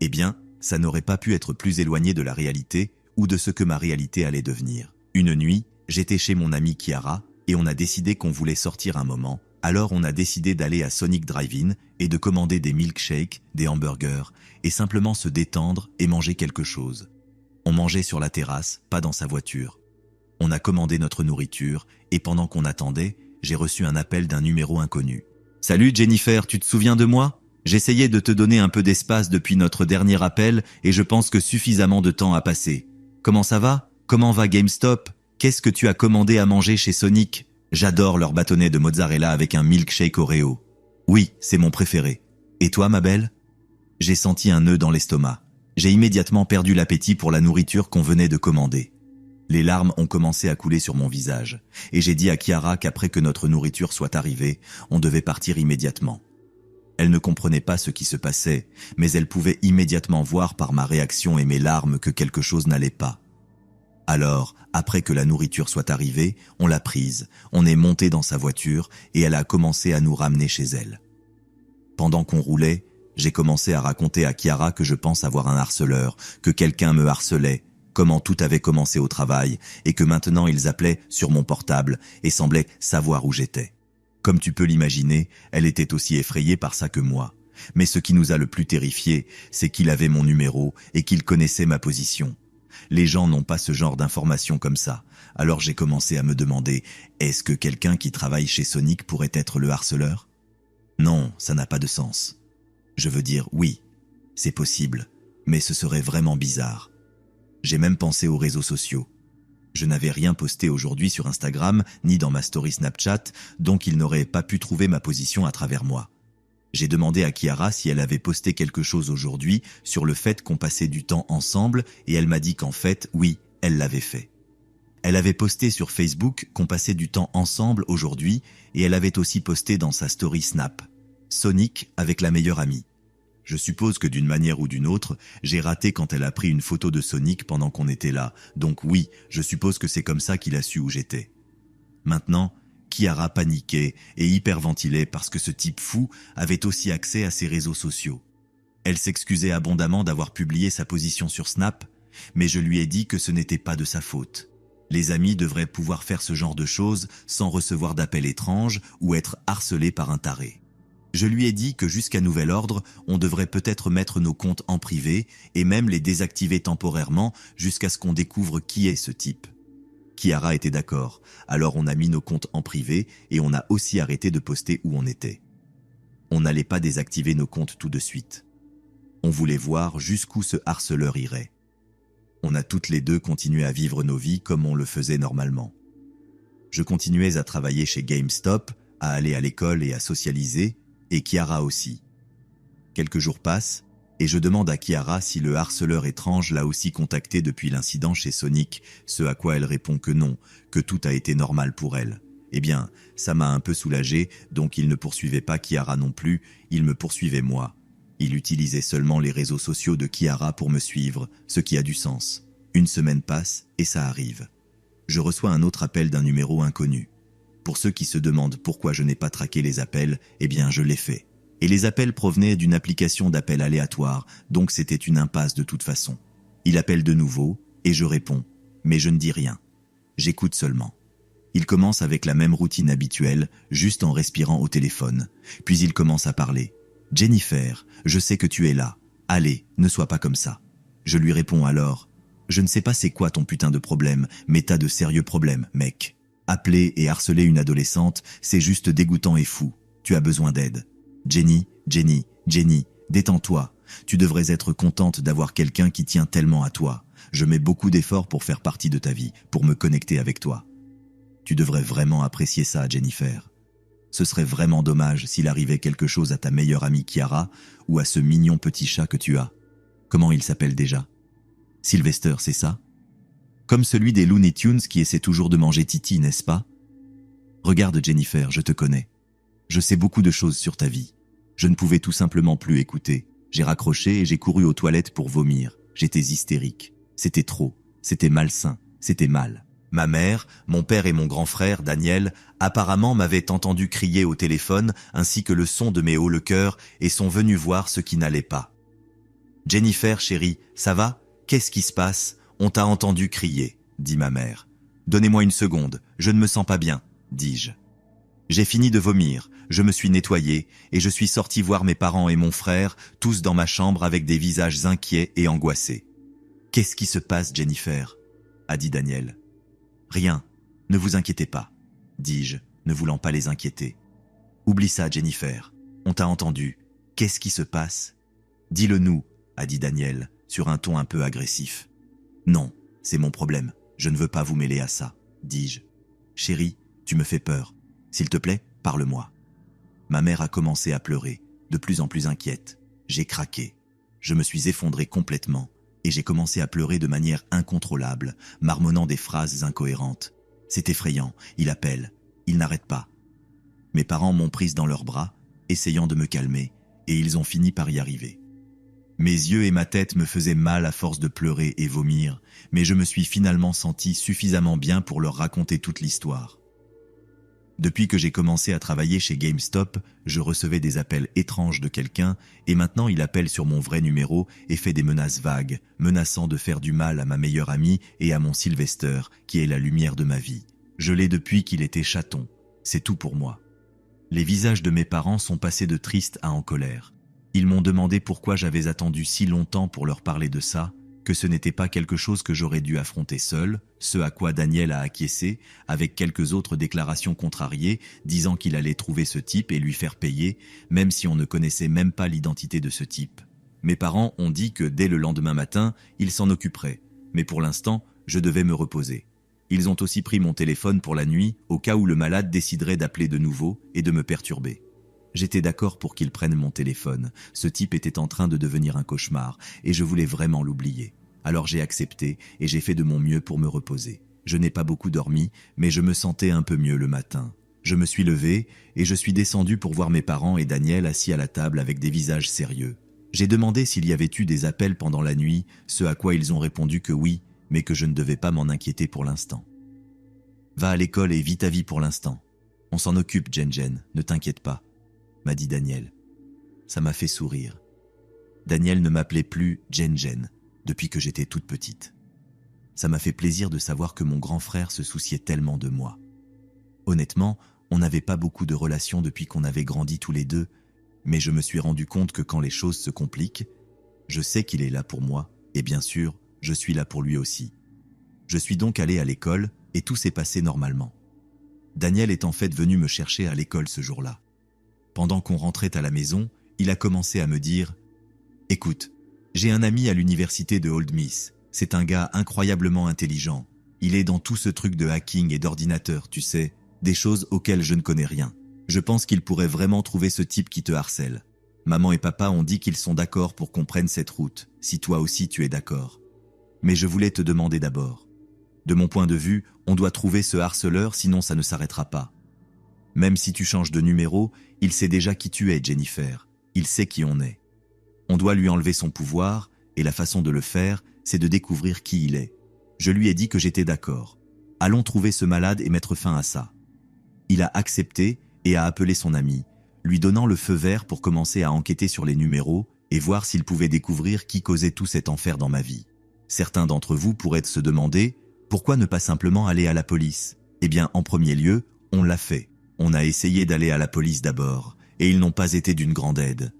Eh bien, ça n'aurait pas pu être plus éloigné de la réalité ou de ce que ma réalité allait devenir. Une nuit, j'étais chez mon amie Chiara et on a décidé qu'on voulait sortir un moment. Alors on a décidé d'aller à Sonic Drive-In et de commander des milkshakes, des hamburgers et simplement se détendre et manger quelque chose. On mangeait sur la terrasse, pas dans sa voiture. On a commandé notre nourriture et pendant qu'on attendait, j'ai reçu un appel d'un numéro inconnu. « Salut Jennifer, tu te souviens de moi ? J'essayais de te donner un peu d'espace depuis notre dernier appel et je pense que suffisamment de temps a passé. Comment ça va ? Comment va GameStop ? Qu'est-ce que tu as commandé à manger chez Sonic ? J'adore leur bâtonnet de mozzarella avec un milkshake Oreo. Oui, c'est mon préféré. Et toi, ma belle ? » J'ai senti un nœud dans l'estomac. J'ai immédiatement perdu l'appétit pour la nourriture qu'on venait de commander. Les larmes ont commencé à couler sur mon visage, et j'ai dit à Chiara qu'après que notre nourriture soit arrivée, on devait partir immédiatement. Elle ne comprenait pas ce qui se passait, mais elle pouvait immédiatement voir par ma réaction et mes larmes que quelque chose n'allait pas. Alors, après que la nourriture soit arrivée, on l'a prise, on est monté dans sa voiture et elle a commencé à nous ramener chez elle. Pendant qu'on roulait, j'ai commencé à raconter à Chiara que je pense avoir un harceleur, que quelqu'un me harcelait, comment tout avait commencé au travail et que maintenant ils appelaient sur mon portable et semblaient savoir où j'étais. Comme tu peux l'imaginer, elle était aussi effrayée par ça que moi. Mais ce qui nous a le plus terrifiés, c'est qu'il avait mon numéro et qu'il connaissait ma position. Les gens n'ont pas ce genre d'informations comme ça. Alors j'ai commencé à me demander, est-ce que quelqu'un qui travaille chez Sonic pourrait être le harceleur ? Non, ça n'a pas de sens. Je veux dire, oui, c'est possible, mais ce serait vraiment bizarre. J'ai même pensé aux réseaux sociaux. Je n'avais rien posté aujourd'hui sur Instagram, ni dans ma story Snapchat, donc il n'aurait pas pu trouver ma position à travers moi. J'ai demandé à Chiara si elle avait posté quelque chose aujourd'hui sur le fait qu'on passait du temps ensemble et elle m'a dit qu'en fait, oui, elle l'avait fait. Elle avait posté sur Facebook qu'on passait du temps ensemble aujourd'hui et elle avait aussi posté dans sa story Snap. Sonic avec la meilleure amie. Je suppose que d'une manière ou d'une autre, j'ai raté quand elle a pris une photo de Sonic pendant qu'on était là. Donc oui, je suppose que c'est comme ça qu'il a su où j'étais. Maintenant, Chiara paniquait et hyperventilait parce que ce type fou avait aussi accès à ses réseaux sociaux. Elle s'excusait abondamment d'avoir publié sa position sur Snap, mais je lui ai dit que ce n'était pas de sa faute. Les amis devraient pouvoir faire ce genre de choses sans recevoir d'appels étranges ou être harcelés par un taré. Je lui ai dit que jusqu'à nouvel ordre, on devrait peut-être mettre nos comptes en privé et même les désactiver temporairement jusqu'à ce qu'on découvre qui est ce type. Chiara était d'accord, alors on a mis nos comptes en privé et on a aussi arrêté de poster où on était. On n'allait pas désactiver nos comptes tout de suite. On voulait voir jusqu'où ce harceleur irait. On a toutes les deux continué à vivre nos vies comme on le faisait normalement. Je continuais à travailler chez GameStop, à aller à l'école et à socialiser, et Chiara aussi. Quelques jours passent, et je demande à Chiara si le harceleur étrange l'a aussi contacté depuis l'incident chez Sonic, ce à quoi elle répond que non, que tout a été normal pour elle, Eh bien, ça m'a un peu soulagé, donc il ne poursuivait pas Chiara non plus, il me poursuivait moi. Il utilisait seulement les réseaux sociaux de Chiara pour me suivre, ce qui a du sens. Une semaine passe et ça arrive. Je reçois un autre appel d'un numéro inconnu. Pour ceux qui se demandent pourquoi je n'ai pas traqué les appels, eh bien je l'ai fait. Et les appels provenaient d'une application d'appel aléatoire, donc c'était une impasse de toute façon. Il appelle de nouveau et je réponds, mais je ne dis rien. J'écoute seulement. Il commence avec la même routine habituelle, juste en respirant au téléphone. Puis il commence à parler. « Jennifer, je sais que tu es là. Allez, ne sois pas comme ça. » Je lui réponds alors. « Je ne sais pas c'est quoi ton putain de problème, mais t'as de sérieux problèmes, mec. Appeler et harceler une adolescente, c'est juste dégoûtant et fou. Tu as besoin d'aide. Jenny, détends-toi. Tu devrais être contente d'avoir quelqu'un qui tient tellement à toi. Je mets beaucoup d'efforts pour faire partie de ta vie, pour me connecter avec toi. Tu devrais vraiment apprécier ça, Jennifer. Ce serait vraiment dommage s'il arrivait quelque chose à ta meilleure amie Chiara ou à ce mignon petit chat que tu as. Comment il s'appelle déjà? Sylvester, c'est ça? Comme celui des Looney Tunes qui essaie toujours de manger Titi, n'est-ce pas? Regarde Jennifer, je te connais. Je sais beaucoup de choses sur ta vie. Je ne pouvais tout simplement plus écouter. J'ai raccroché et j'ai couru aux toilettes pour vomir. J'étais hystérique. C'était trop. C'était malsain. C'était mal. Ma mère, mon père et mon grand frère, Daniel, apparemment m'avaient entendu crier au téléphone ainsi que le son de mes hauts-le-cœur et sont venus voir ce qui n'allait pas. « Jennifer, chérie, ça va? Qu'est-ce qui se passe? On t'a entendu crier, » dit ma mère. « Donnez-moi une seconde, je ne me sens pas bien, » dis-je. J'ai fini de vomir, je me suis nettoyé et je suis sorti voir mes parents et mon frère, tous dans ma chambre avec des visages inquiets et angoissés. « Qu'est-ce qui se passe, Jennifer ?» a dit Daniel. « Rien, ne vous inquiétez pas, » dis-je, ne voulant pas les inquiéter. « Oublie ça, Jennifer, on t'a entendu. Qu'est-ce qui se passe? »« Dis-le nous, » a dit Daniel, sur un ton un peu agressif. « Non, c'est mon problème, je ne veux pas vous mêler à ça, » dis-je. « Chérie, tu me fais peur. S'il te plaît, parle-moi. » Ma mère a commencé à pleurer, de plus en plus inquiète. J'ai craqué. Je me suis effondré complètement et j'ai commencé à pleurer de manière incontrôlable, marmonnant des phrases incohérentes. C'est effrayant, il appelle, il n'arrête pas. Mes parents m'ont prise dans leurs bras, essayant de me calmer, et ils ont fini par y arriver. Mes yeux et ma tête me faisaient mal à force de pleurer et vomir, mais je me suis finalement senti suffisamment bien pour leur raconter toute l'histoire. Depuis que j'ai commencé à travailler chez GameStop, je recevais des appels étranges de quelqu'un et maintenant il appelle sur mon vrai numéro et fait des menaces vagues, menaçant de faire du mal à ma meilleure amie et à mon Sylvester, qui est la lumière de ma vie. Je l'ai depuis qu'il était chaton. C'est tout pour moi. Les visages de mes parents sont passés de tristes à en colère. Ils m'ont demandé pourquoi j'avais attendu si longtemps pour leur parler de ça, que ce n'était pas quelque chose que j'aurais dû affronter seul, ce à quoi Daniel a acquiescé, avec quelques autres déclarations contrariées, disant qu'il allait trouver ce type et lui faire payer, même si on ne connaissait même pas l'identité de ce type. Mes parents ont dit que dès le lendemain matin, ils s'en occuperaient, mais pour l'instant, je devais me reposer. Ils ont aussi pris mon téléphone pour la nuit, au cas où le malade déciderait d'appeler de nouveau et de me perturber. J'étais d'accord pour qu'ils prennent mon téléphone. Ce type était en train de devenir un cauchemar et je voulais vraiment l'oublier. Alors j'ai accepté et j'ai fait de mon mieux pour me reposer. Je n'ai pas beaucoup dormi, mais je me sentais un peu mieux le matin. Je me suis levé et je suis descendu pour voir mes parents et Daniel assis à la table avec des visages sérieux. J'ai demandé s'il y avait eu des appels pendant la nuit, ce à quoi ils ont répondu que oui, mais que je ne devais pas m'en inquiéter pour l'instant. « Va à l'école et vis ta vie pour l'instant. On s'en occupe, Jen, ne t'inquiète pas. » m'a dit Daniel. Ça m'a fait sourire. Daniel ne m'appelait plus Jen depuis que j'étais toute petite. Ça m'a fait plaisir de savoir que mon grand frère se souciait tellement de moi. Honnêtement, on n'avait pas beaucoup de relations depuis qu'on avait grandi tous les deux, mais je me suis rendu compte que quand les choses se compliquent, je sais qu'il est là pour moi, et bien sûr, je suis là pour lui aussi. Je suis donc allé à l'école, et tout s'est passé normalement. Daniel est en fait venu me chercher à l'école ce jour-là. Pendant qu'on rentrait à la maison, il a commencé à me dire « Écoute, j'ai un ami à l'université de Old Miss. C'est un gars incroyablement intelligent. Il est dans tout ce truc de hacking et d'ordinateur, tu sais, des choses auxquelles je ne connais rien. Je pense qu'il pourrait vraiment trouver ce type qui te harcèle. Maman et papa ont dit qu'ils sont d'accord pour qu'on prenne cette route, si toi aussi tu es d'accord. Mais je voulais te demander d'abord. De mon point de vue, on doit trouver ce harceleur, sinon ça ne s'arrêtera pas. Même si tu changes de numéro, il sait déjà qui tu es, Jennifer. Il sait qui on est. On doit lui enlever son pouvoir, et la façon de le faire, c'est de découvrir qui il est. Je lui ai dit que j'étais d'accord. Allons trouver ce malade et mettre fin à ça. Il a accepté et a appelé son ami, lui donnant le feu vert pour commencer à enquêter sur les numéros et voir s'il pouvait découvrir qui causait tout cet enfer dans ma vie. Certains d'entre vous pourraient se demander « Pourquoi ne pas simplement aller à la police ?» Eh bien, en premier lieu, on l'a fait. On a essayé d'aller à la police d'abord, et ils n'ont pas été d'une grande aide.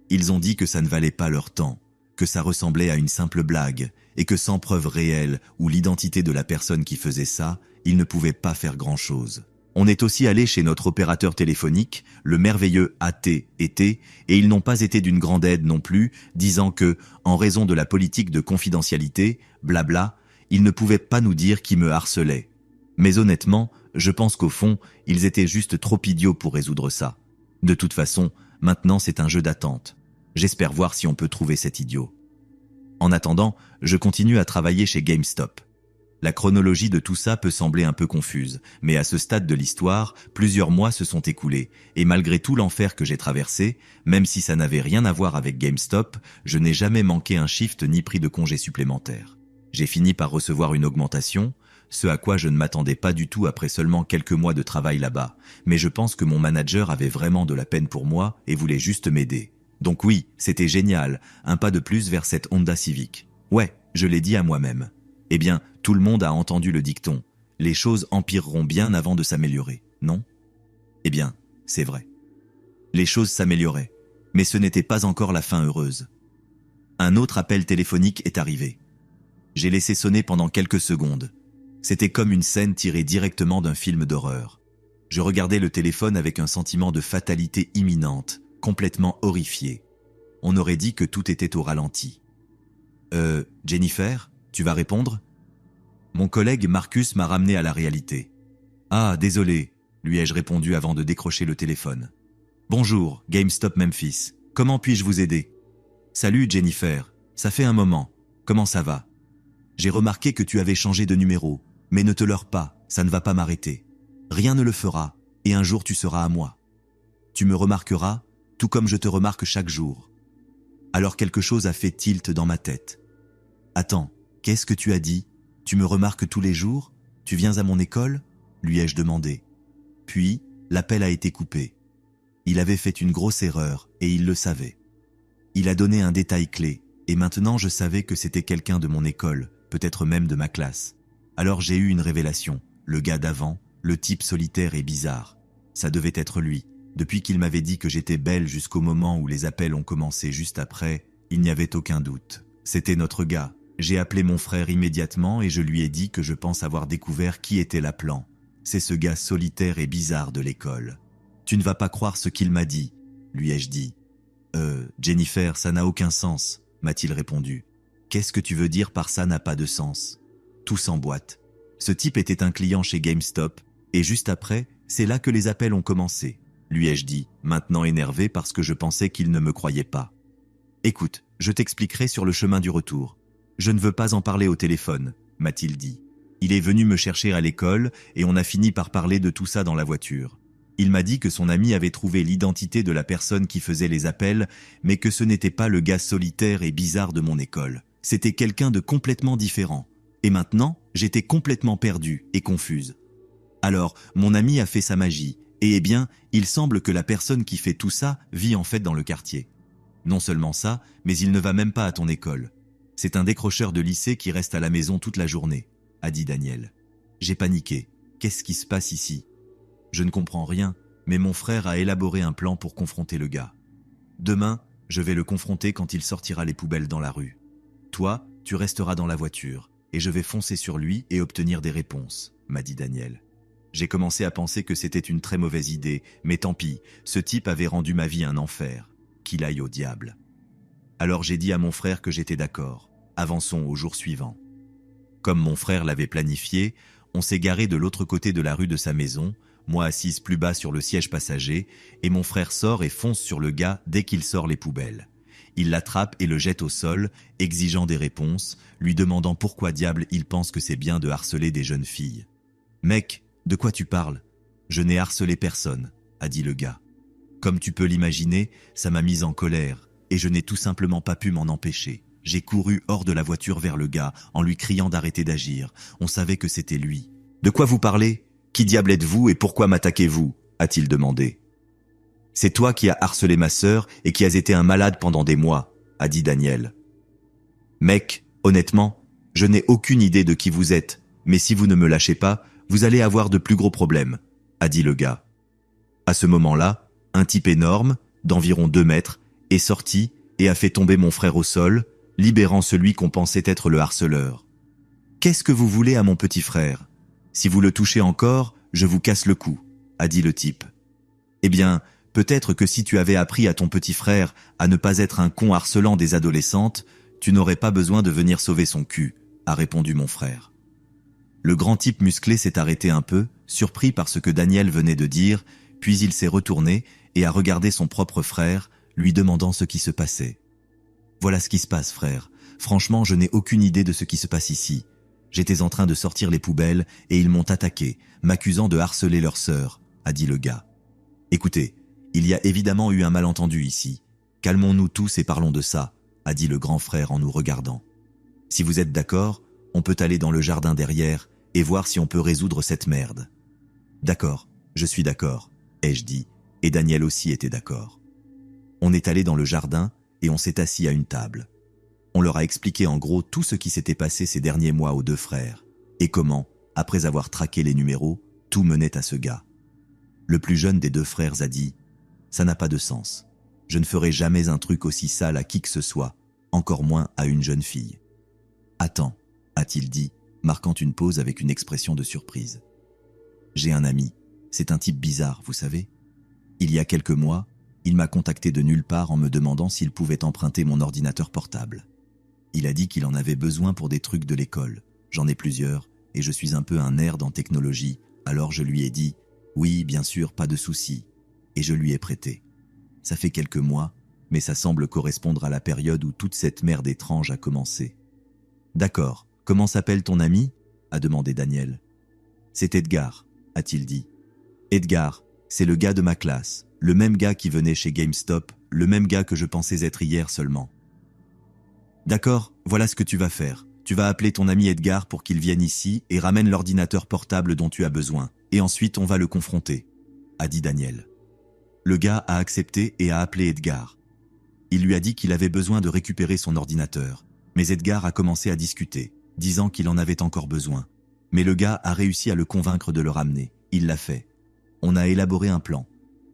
Ils ont dit que ça ne valait pas leur temps, que ça ressemblait à une simple blague, et que sans preuve réelle ou l'identité de la personne qui faisait ça, ils ne pouvaient pas faire grand-chose. On est aussi allé chez notre opérateur téléphonique, le merveilleux AT&T, et ils n'ont pas été d'une grande aide non plus, disant que, en raison de la politique de confidentialité, blabla, ils ne pouvaient pas nous dire qui me harcelait. Mais honnêtement, je pense qu'au fond, ils étaient juste trop idiots pour résoudre ça. De toute façon, maintenant c'est un jeu d'attente. J'espère voir si on peut trouver cet idiot. En attendant, je continue à travailler chez GameStop. La chronologie de tout ça peut sembler un peu confuse, mais à ce stade de l'histoire, plusieurs mois se sont écoulés, et malgré tout l'enfer que j'ai traversé, même si ça n'avait rien à voir avec GameStop, je n'ai jamais manqué un shift ni pris de congé supplémentaire. J'ai fini par recevoir une augmentation, ce à quoi je ne m'attendais pas du tout après seulement quelques mois de travail là-bas, mais je pense que mon manager avait vraiment de la peine pour moi et voulait juste m'aider. Donc oui, c'était génial, un pas de plus vers cette Honda Civic. Ouais, je l'ai dit à moi-même. Eh bien, tout le monde a entendu le dicton. Les choses empireront bien avant de s'améliorer, non? Eh bien, c'est vrai. Les choses s'amélioraient, mais ce n'était pas encore la fin heureuse. Un autre appel téléphonique est arrivé. J'ai laissé sonner pendant quelques secondes. C'était comme une scène tirée directement d'un film d'horreur. Je regardais le téléphone avec un sentiment de fatalité imminente, complètement horrifié. On aurait dit que tout était au ralenti. Jennifer, tu vas répondre ? Mon collègue Marcus m'a ramené à la réalité. Ah, désolé, lui ai-je répondu avant de décrocher le téléphone. Bonjour, GameStop Memphis. Comment puis-je vous aider ? Salut Jennifer, ça fait un moment. Comment ça va ? J'ai remarqué que tu avais changé de numéro, mais ne te leurre pas, ça ne va pas m'arrêter. Rien ne le fera, et un jour tu seras à moi. Tu me remarqueras, tout comme je te remarque chaque jour. Alors quelque chose a fait tilt dans ma tête. Attends, qu'est-ce que tu as dit ? Tu me remarques tous les jours ? Tu viens à mon école ? Lui ai-je demandé. Puis, l'appel a été coupé. Il avait fait une grosse erreur, et il le savait. Il a donné un détail clé, et maintenant je savais que c'était quelqu'un de mon école, peut-être même de ma classe. Alors j'ai eu une révélation. Le gars d'avant, le type solitaire et bizarre. Ça devait être lui. Depuis qu'il m'avait dit que j'étais belle jusqu'au moment où les appels ont commencé juste après, il n'y avait aucun doute. C'était notre gars. J'ai appelé mon frère immédiatement et je lui ai dit que je pense avoir découvert qui était l'appelant. C'est ce gars solitaire et bizarre de l'école. Tu ne vas pas croire ce qu'il m'a dit, lui ai-je dit. Jennifer, ça n'a aucun sens, m'a-t-il répondu. Qu'est-ce que tu veux dire par ça n'a pas de sens ? Tout s'emboîte. Ce type était un client chez GameStop et juste après, c'est là que les appels ont commencé. Lui ai-je dit, maintenant énervé parce que je pensais qu'il ne me croyait pas. Écoute, je t'expliquerai sur le chemin du retour. Je ne veux pas en parler au téléphone, m'a-t-il dit. Il est venu me chercher à l'école et on a fini par parler de tout ça dans la voiture. Il m'a dit que son ami avait trouvé l'identité de la personne qui faisait les appels, mais que ce n'était pas le gars solitaire et bizarre de mon école. C'était quelqu'un de complètement différent. Et maintenant, j'étais complètement perdue et confuse. Alors, mon ami a fait sa magie. Et eh bien, il semble que la personne qui fait tout ça vit en fait dans le quartier. Non seulement ça, mais il ne va même pas à ton école. C'est un décrocheur de lycée qui reste à la maison toute la journée, a dit Daniel. J'ai paniqué. Qu'est-ce qui se passe ici ? Je ne comprends rien, mais mon frère a élaboré un plan pour confronter le gars. Demain, je vais le confronter quand il sortira les poubelles dans la rue. Toi, tu resteras dans la voiture, et je vais foncer sur lui et obtenir des réponses, m'a dit Daniel. J'ai commencé à penser que c'était une très mauvaise idée, mais tant pis, ce type avait rendu ma vie un enfer. Qu'il aille au diable. Alors j'ai dit à mon frère que j'étais d'accord. Avançons au jour suivant. Comme mon frère l'avait planifié, on s'est garé de l'autre côté de la rue de sa maison, moi assise plus bas sur le siège passager, et mon frère sort et fonce sur le gars dès qu'il sort les poubelles. Il l'attrape et le jette au sol, exigeant des réponses, lui demandant pourquoi diable il pense que c'est bien de harceler des jeunes filles. « Mec, de quoi tu parles ? Je n'ai harcelé personne, a dit le gars. Comme tu peux l'imaginer, ça m'a mise en colère, et je n'ai tout simplement pas pu m'en empêcher. J'ai couru hors de la voiture vers le gars, en lui criant d'arrêter d'agir. On savait que c'était lui. De quoi vous parlez? Qui diable êtes-vous et pourquoi m'attaquez-vous? A-t-il demandé. C'est toi qui as harcelé ma sœur et qui as été un malade pendant des mois, a dit Daniel. Mec, honnêtement, je n'ai aucune idée de qui vous êtes, mais si vous ne me lâchez pas, vous allez avoir de plus gros problèmes, a dit le gars. À ce moment-là, un type énorme, d'environ 2 mètres, est sorti et a fait tomber mon frère au sol, libérant celui qu'on pensait être le harceleur. Qu'est-ce que vous voulez à mon petit frère? Si vous le touchez encore, je vous casse le cou, a dit le type. Eh bien, peut-être que si tu avais appris à ton petit frère à ne pas être un con harcelant des adolescentes, tu n'aurais pas besoin de venir sauver son cul, a répondu mon frère. Le grand type musclé s'est arrêté un peu, surpris par ce que Daniel venait de dire, puis il s'est retourné et a regardé son propre frère, lui demandant ce qui se passait. Voilà ce qui se passe, frère. Franchement, je n'ai aucune idée de ce qui se passe ici. J'étais en train de sortir les poubelles et ils m'ont attaqué, m'accusant de harceler leur sœur, a dit le gars. Écoutez, il y a évidemment eu un malentendu ici. Calmons-nous tous et parlons de ça, a dit le grand frère en nous regardant. Si vous êtes d'accord, on peut aller dans le jardin derrière et voir si on peut résoudre cette merde. D'accord, je suis d'accord, ai-je dit, et Daniel aussi était d'accord. On est allé dans le jardin et on s'est assis à une table. On leur a expliqué en gros tout ce qui s'était passé ces derniers mois aux 2 frères, et comment, après avoir traqué les numéros, tout menait à ce gars. Le plus jeune des 2 frères a dit « Ça n'a pas de sens. Je ne ferai jamais un truc aussi sale à qui que ce soit, encore moins à une jeune fille. » « Attends, a-t-il dit, marquant une pause avec une expression de surprise. « J'ai un ami. C'est un type bizarre, vous savez. Il y a quelques mois, il m'a contacté de nulle part en me demandant s'il pouvait emprunter mon ordinateur portable. Il a dit qu'il en avait besoin pour des trucs de l'école. J'en ai plusieurs, et je suis un peu un nerd en technologie, alors je lui ai dit « Oui, bien sûr, pas de souci », et je lui ai prêté. Ça fait quelques mois, mais ça semble correspondre à la période où toute cette merde étrange a commencé. « D'accord, comment s'appelle ton ami ?» a demandé Daniel. « C'est Edgar », a-t-il dit. « Edgar, c'est le gars de ma classe, le même gars qui venait chez GameStop, le même gars que je pensais être hier seulement. » « D'accord, voilà ce que tu vas faire. Tu vas appeler ton ami Edgar pour qu'il vienne ici et ramène l'ordinateur portable dont tu as besoin, et ensuite on va le confronter, » a dit Daniel. Le gars a accepté et a appelé Edgar. Il lui a dit qu'il avait besoin de récupérer son ordinateur, mais Edgar a commencé à discuter, disant qu'il en avait encore besoin. Mais le gars a réussi à le convaincre de le ramener. Il l'a fait. On a élaboré un plan.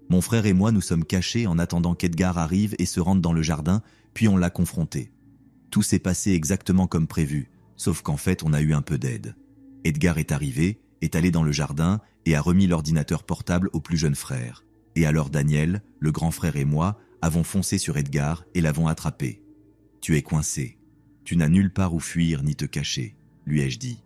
Mon frère et moi nous sommes cachés en attendant qu'Edgar arrive et se rende dans le jardin, puis on l'a confronté. Tout s'est passé exactement comme prévu, sauf qu'en fait on a eu un peu d'aide. Edgar est arrivé, est allé dans le jardin et a remis l'ordinateur portable au plus jeune frère. Et alors Daniel, le grand frère et moi, avons foncé sur Edgar et l'avons attrapé. « Tu es coincé. Tu n'as nulle part où fuir ni te cacher », lui ai-je dit.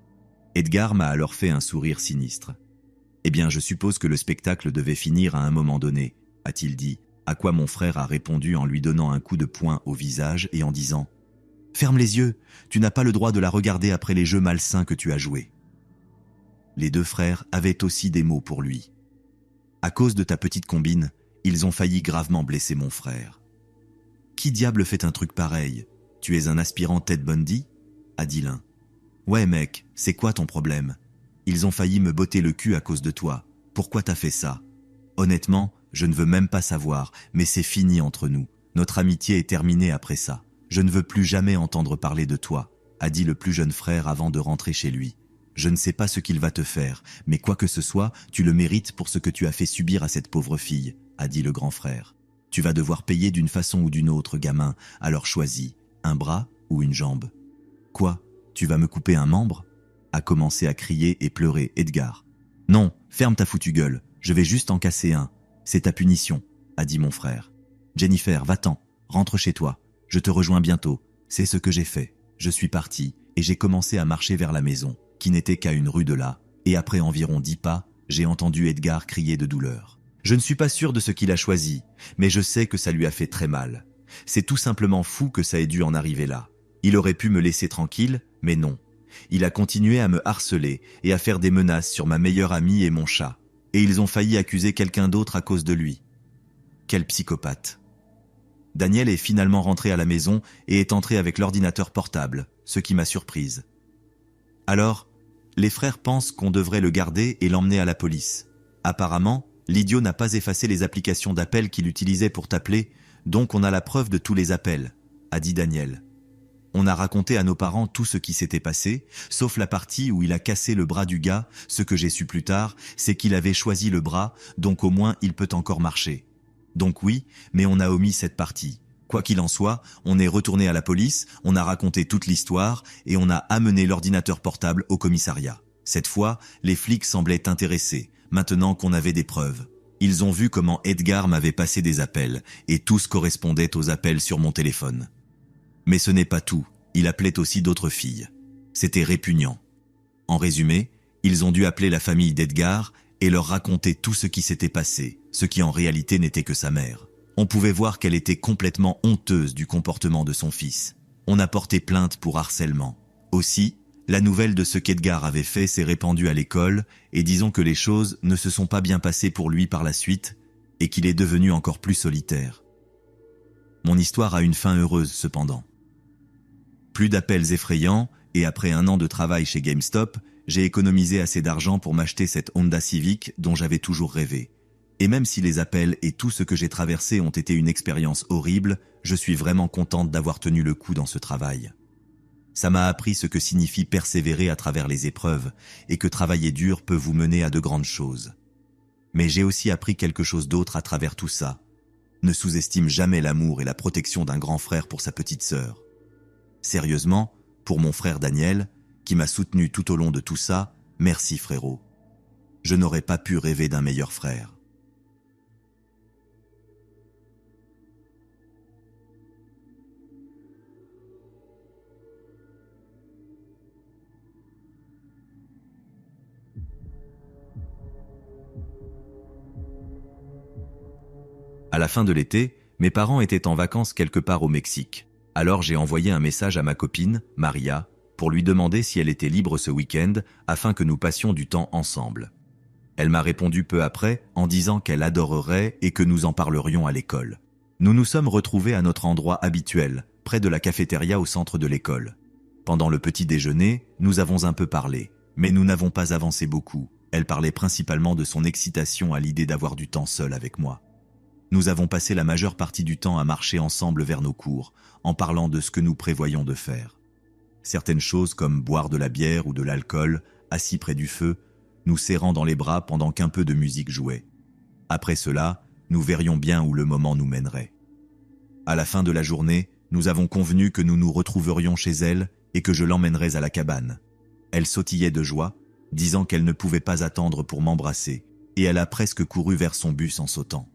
Edgar m'a alors fait un sourire sinistre. « Eh bien, je suppose que le spectacle devait finir à un moment donné », a-t-il dit, à quoi mon frère a répondu en lui donnant un coup de poing au visage et en disant « Ferme les yeux, tu n'as pas le droit de la regarder après les jeux malsains que tu as joués. » Les 2 frères avaient aussi des mots pour lui. « À cause de ta petite combine, ils ont failli gravement blesser mon frère. »« Qui diable fait un truc pareil? Tu es un aspirant Ted Bundy ?» a dit l'un. « Ouais mec, c'est quoi ton problème? Ils ont failli me botter le cul à cause de toi. Pourquoi t'as fait ça? Honnêtement, je ne veux même pas savoir, mais c'est fini entre nous. Notre amitié est terminée après ça. Je ne veux plus jamais entendre parler de toi, » a dit le plus jeune frère avant de rentrer chez lui. « Je ne sais pas ce qu'il va te faire, mais quoi que ce soit, tu le mérites pour ce que tu as fait subir à cette pauvre fille, » a dit le grand frère. « Tu vas devoir payer d'une façon ou d'une autre, gamin, alors choisis, un bras ou une jambe. »« Quoi? Tu vas me couper un membre ?» a commencé à crier et pleurer Edgar. « Non, ferme ta foutue gueule, je vais juste en casser un. C'est ta punition, » a dit mon frère. « Jennifer, va-t'en, rentre chez toi. Je te rejoins bientôt. » C'est ce que j'ai fait. Je suis parti et j'ai commencé à marcher vers la maison, qui n'était qu'à une rue de là, et après environ 10 pas, j'ai entendu Edgar crier de douleur. Je ne suis pas sûr de ce qu'il a choisi, mais je sais que ça lui a fait très mal. C'est tout simplement fou que ça ait dû en arriver là. Il aurait pu me laisser tranquille, mais non. Il a continué à me harceler et à faire des menaces sur ma meilleure amie et mon chat. et ils ont failli accuser quelqu'un d'autre à cause de lui. Quel psychopathe. Daniel est finalement rentré à la maison et est entré avec l'ordinateur portable, ce qui m'a surprise. Alors, les frères pensent qu'on devrait le garder et l'emmener à la police. Apparemment, l'idiot n'a pas effacé les applications d'appel qu'il utilisait pour t'appeler, donc on a la preuve de tous les appels, a dit Daniel. On a raconté à nos parents tout ce qui s'était passé, sauf la partie où il a cassé le bras du gars. Ce que j'ai su plus tard, c'est qu'il avait choisi le bras, donc au moins il peut encore marcher. Donc oui, mais on a omis cette partie. Quoi qu'il en soit, on est retourné à la police, on a raconté toute l'histoire et on a amené l'ordinateur portable au commissariat. Cette fois, les flics semblaient intéressés, maintenant qu'on avait des preuves. Ils ont vu comment Edgar m'avait passé des appels, et tous correspondaient aux appels sur mon téléphone. Mais ce n'est pas tout, il appelait aussi d'autres filles. C'était répugnant. En résumé, ils ont dû appeler la famille d'Edgar et leur raconter tout ce qui s'était passé, ce qui en réalité n'était que sa mère. On pouvait voir qu'elle était complètement honteuse du comportement de son fils. On a porté plainte pour harcèlement. Aussi, la nouvelle de ce qu'Edgar avait fait s'est répandue à l'école et disons que les choses ne se sont pas bien passées pour lui par la suite et qu'il est devenu encore plus solitaire. Mon histoire a une fin heureuse cependant. Plus d'appels effrayants et après 1 an de travail chez GameStop, j'ai économisé assez d'argent pour m'acheter cette Honda Civic dont j'avais toujours rêvé. Et même si les appels et tout ce que j'ai traversé ont été une expérience horrible, je suis vraiment contente d'avoir tenu le coup dans ce travail. Ça m'a appris ce que signifie persévérer à travers les épreuves et que travailler dur peut vous mener à de grandes choses. Mais j'ai aussi appris quelque chose d'autre à travers tout ça. Ne sous-estime jamais l'amour et la protection d'un grand frère pour sa petite sœur. Sérieusement, pour mon frère Daniel, qui m'a soutenu tout au long de tout ça, merci frérot. Je n'aurais pas pu rêver d'un meilleur frère. À la fin de l'été, mes parents étaient en vacances quelque part au Mexique. Alors j'ai envoyé un message à ma copine, Maria, pour lui demander si elle était libre ce week-end afin que nous passions du temps ensemble. Elle m'a répondu peu après en disant qu'elle adorerait et que nous en parlerions à l'école. Nous nous sommes retrouvés à notre endroit habituel, près de la cafétéria au centre de l'école. Pendant le petit déjeuner, nous avons un peu parlé, mais nous n'avons pas avancé beaucoup. Elle parlait principalement de son excitation à l'idée d'avoir du temps seul avec moi. Nous avons passé la majeure partie du temps à marcher ensemble vers nos cours, en parlant de ce que nous prévoyons de faire. Certaines choses comme boire de la bière ou de l'alcool, assis près du feu, nous serrant dans les bras pendant qu'un peu de musique jouait. Après cela, nous verrions bien où le moment nous mènerait. À la fin de la journée, nous avons convenu que nous nous retrouverions chez elle et que je l'emmènerais à la cabane. Elle sautillait de joie, disant qu'elle ne pouvait pas attendre pour m'embrasser, et elle a presque couru vers son bus en sautant.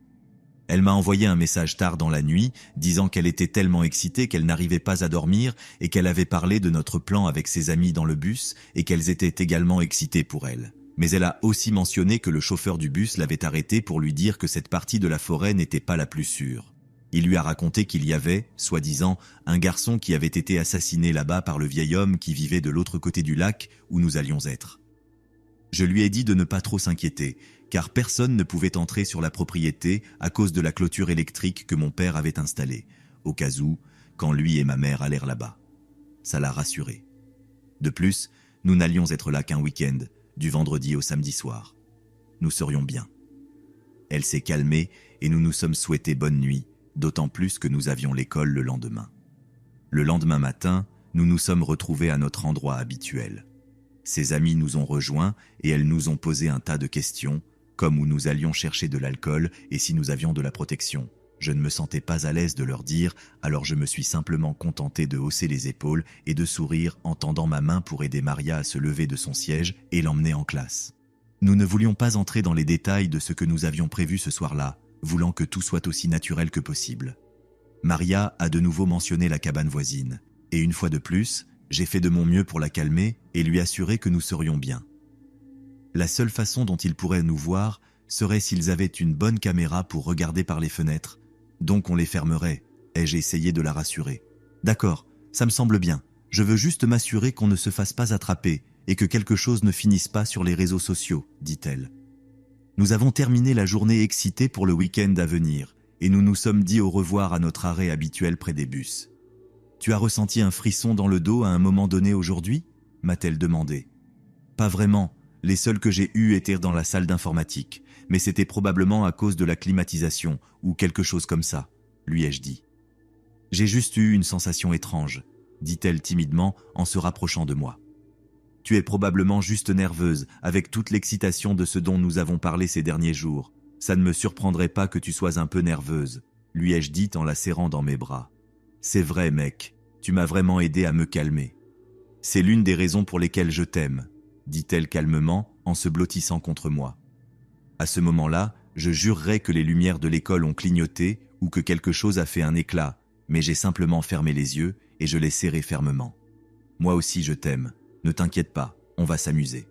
Elle m'a envoyé un message tard dans la nuit, disant qu'elle était tellement excitée qu'elle n'arrivait pas à dormir et qu'elle avait parlé de notre plan avec ses amis dans le bus et qu'elles étaient également excitées pour elle. Mais elle a aussi mentionné que le chauffeur du bus l'avait arrêtée pour lui dire que cette partie de la forêt n'était pas la plus sûre. Il lui a raconté qu'il y avait, soi-disant, un garçon qui avait été assassiné là-bas par le vieil homme qui vivait de l'autre côté du lac où nous allions être. Je lui ai dit de ne pas trop s'inquiéter, car personne ne pouvait entrer sur la propriété à cause de la clôture électrique que mon père avait installée, au cas où, quand lui et ma mère allèrent là-bas. Ça l'a rassurée. De plus, nous n'allions être là qu'un week-end, du vendredi au samedi soir. Nous serions bien. Elle s'est calmée et nous nous sommes souhaité bonne nuit, d'autant plus que nous avions l'école le lendemain. Le lendemain matin, nous nous sommes retrouvés à notre endroit habituel. Ses amis nous ont rejoints et elles nous ont posé un tas de questions, comme où nous allions chercher de l'alcool et si nous avions de la protection. Je ne me sentais pas à l'aise de leur dire, alors je me suis simplement contenté de hausser les épaules et de sourire en tendant ma main pour aider Maria à se lever de son siège et l'emmener en classe. Nous ne voulions pas entrer dans les détails de ce que nous avions prévu ce soir-là, voulant que tout soit aussi naturel que possible. Maria a de nouveau mentionné la cabane voisine, et une fois de plus, j'ai fait de mon mieux pour la calmer et lui assurer que nous serions bien. La seule façon dont ils pourraient nous voir serait s'ils avaient une bonne caméra pour regarder par les fenêtres, donc on les fermerait, ai-je essayé de la rassurer. D'accord, ça me semble bien, je veux juste m'assurer qu'on ne se fasse pas attraper et que quelque chose ne finisse pas sur les réseaux sociaux, dit-elle. Nous avons terminé la journée excités pour le week-end à venir et nous nous sommes dit au revoir à notre arrêt habituel près des bus. Tu as ressenti un frisson dans le dos à un moment donné aujourd'hui ? M'a-t-elle demandé. Pas vraiment, les seuls que j'ai eus étaient dans la salle d'informatique, mais c'était probablement à cause de la climatisation ou quelque chose comme ça, lui ai-je dit. J'ai juste eu une sensation étrange, dit-elle timidement en se rapprochant de moi. Tu es probablement juste nerveuse avec toute l'excitation de ce dont nous avons parlé ces derniers jours. Ça ne me surprendrait pas que tu sois un peu nerveuse, lui ai-je dit en la serrant dans mes bras. C'est vrai, mec, tu m'as vraiment aidé à me calmer. C'est l'une des raisons pour lesquelles je t'aime, dit-elle calmement en se blottissant contre moi. À ce moment-là, je jurerais que les lumières de l'école ont clignoté ou que quelque chose a fait un éclat, mais j'ai simplement fermé les yeux et je l'ai serré fermement. Moi aussi je t'aime, ne t'inquiète pas, on va s'amuser.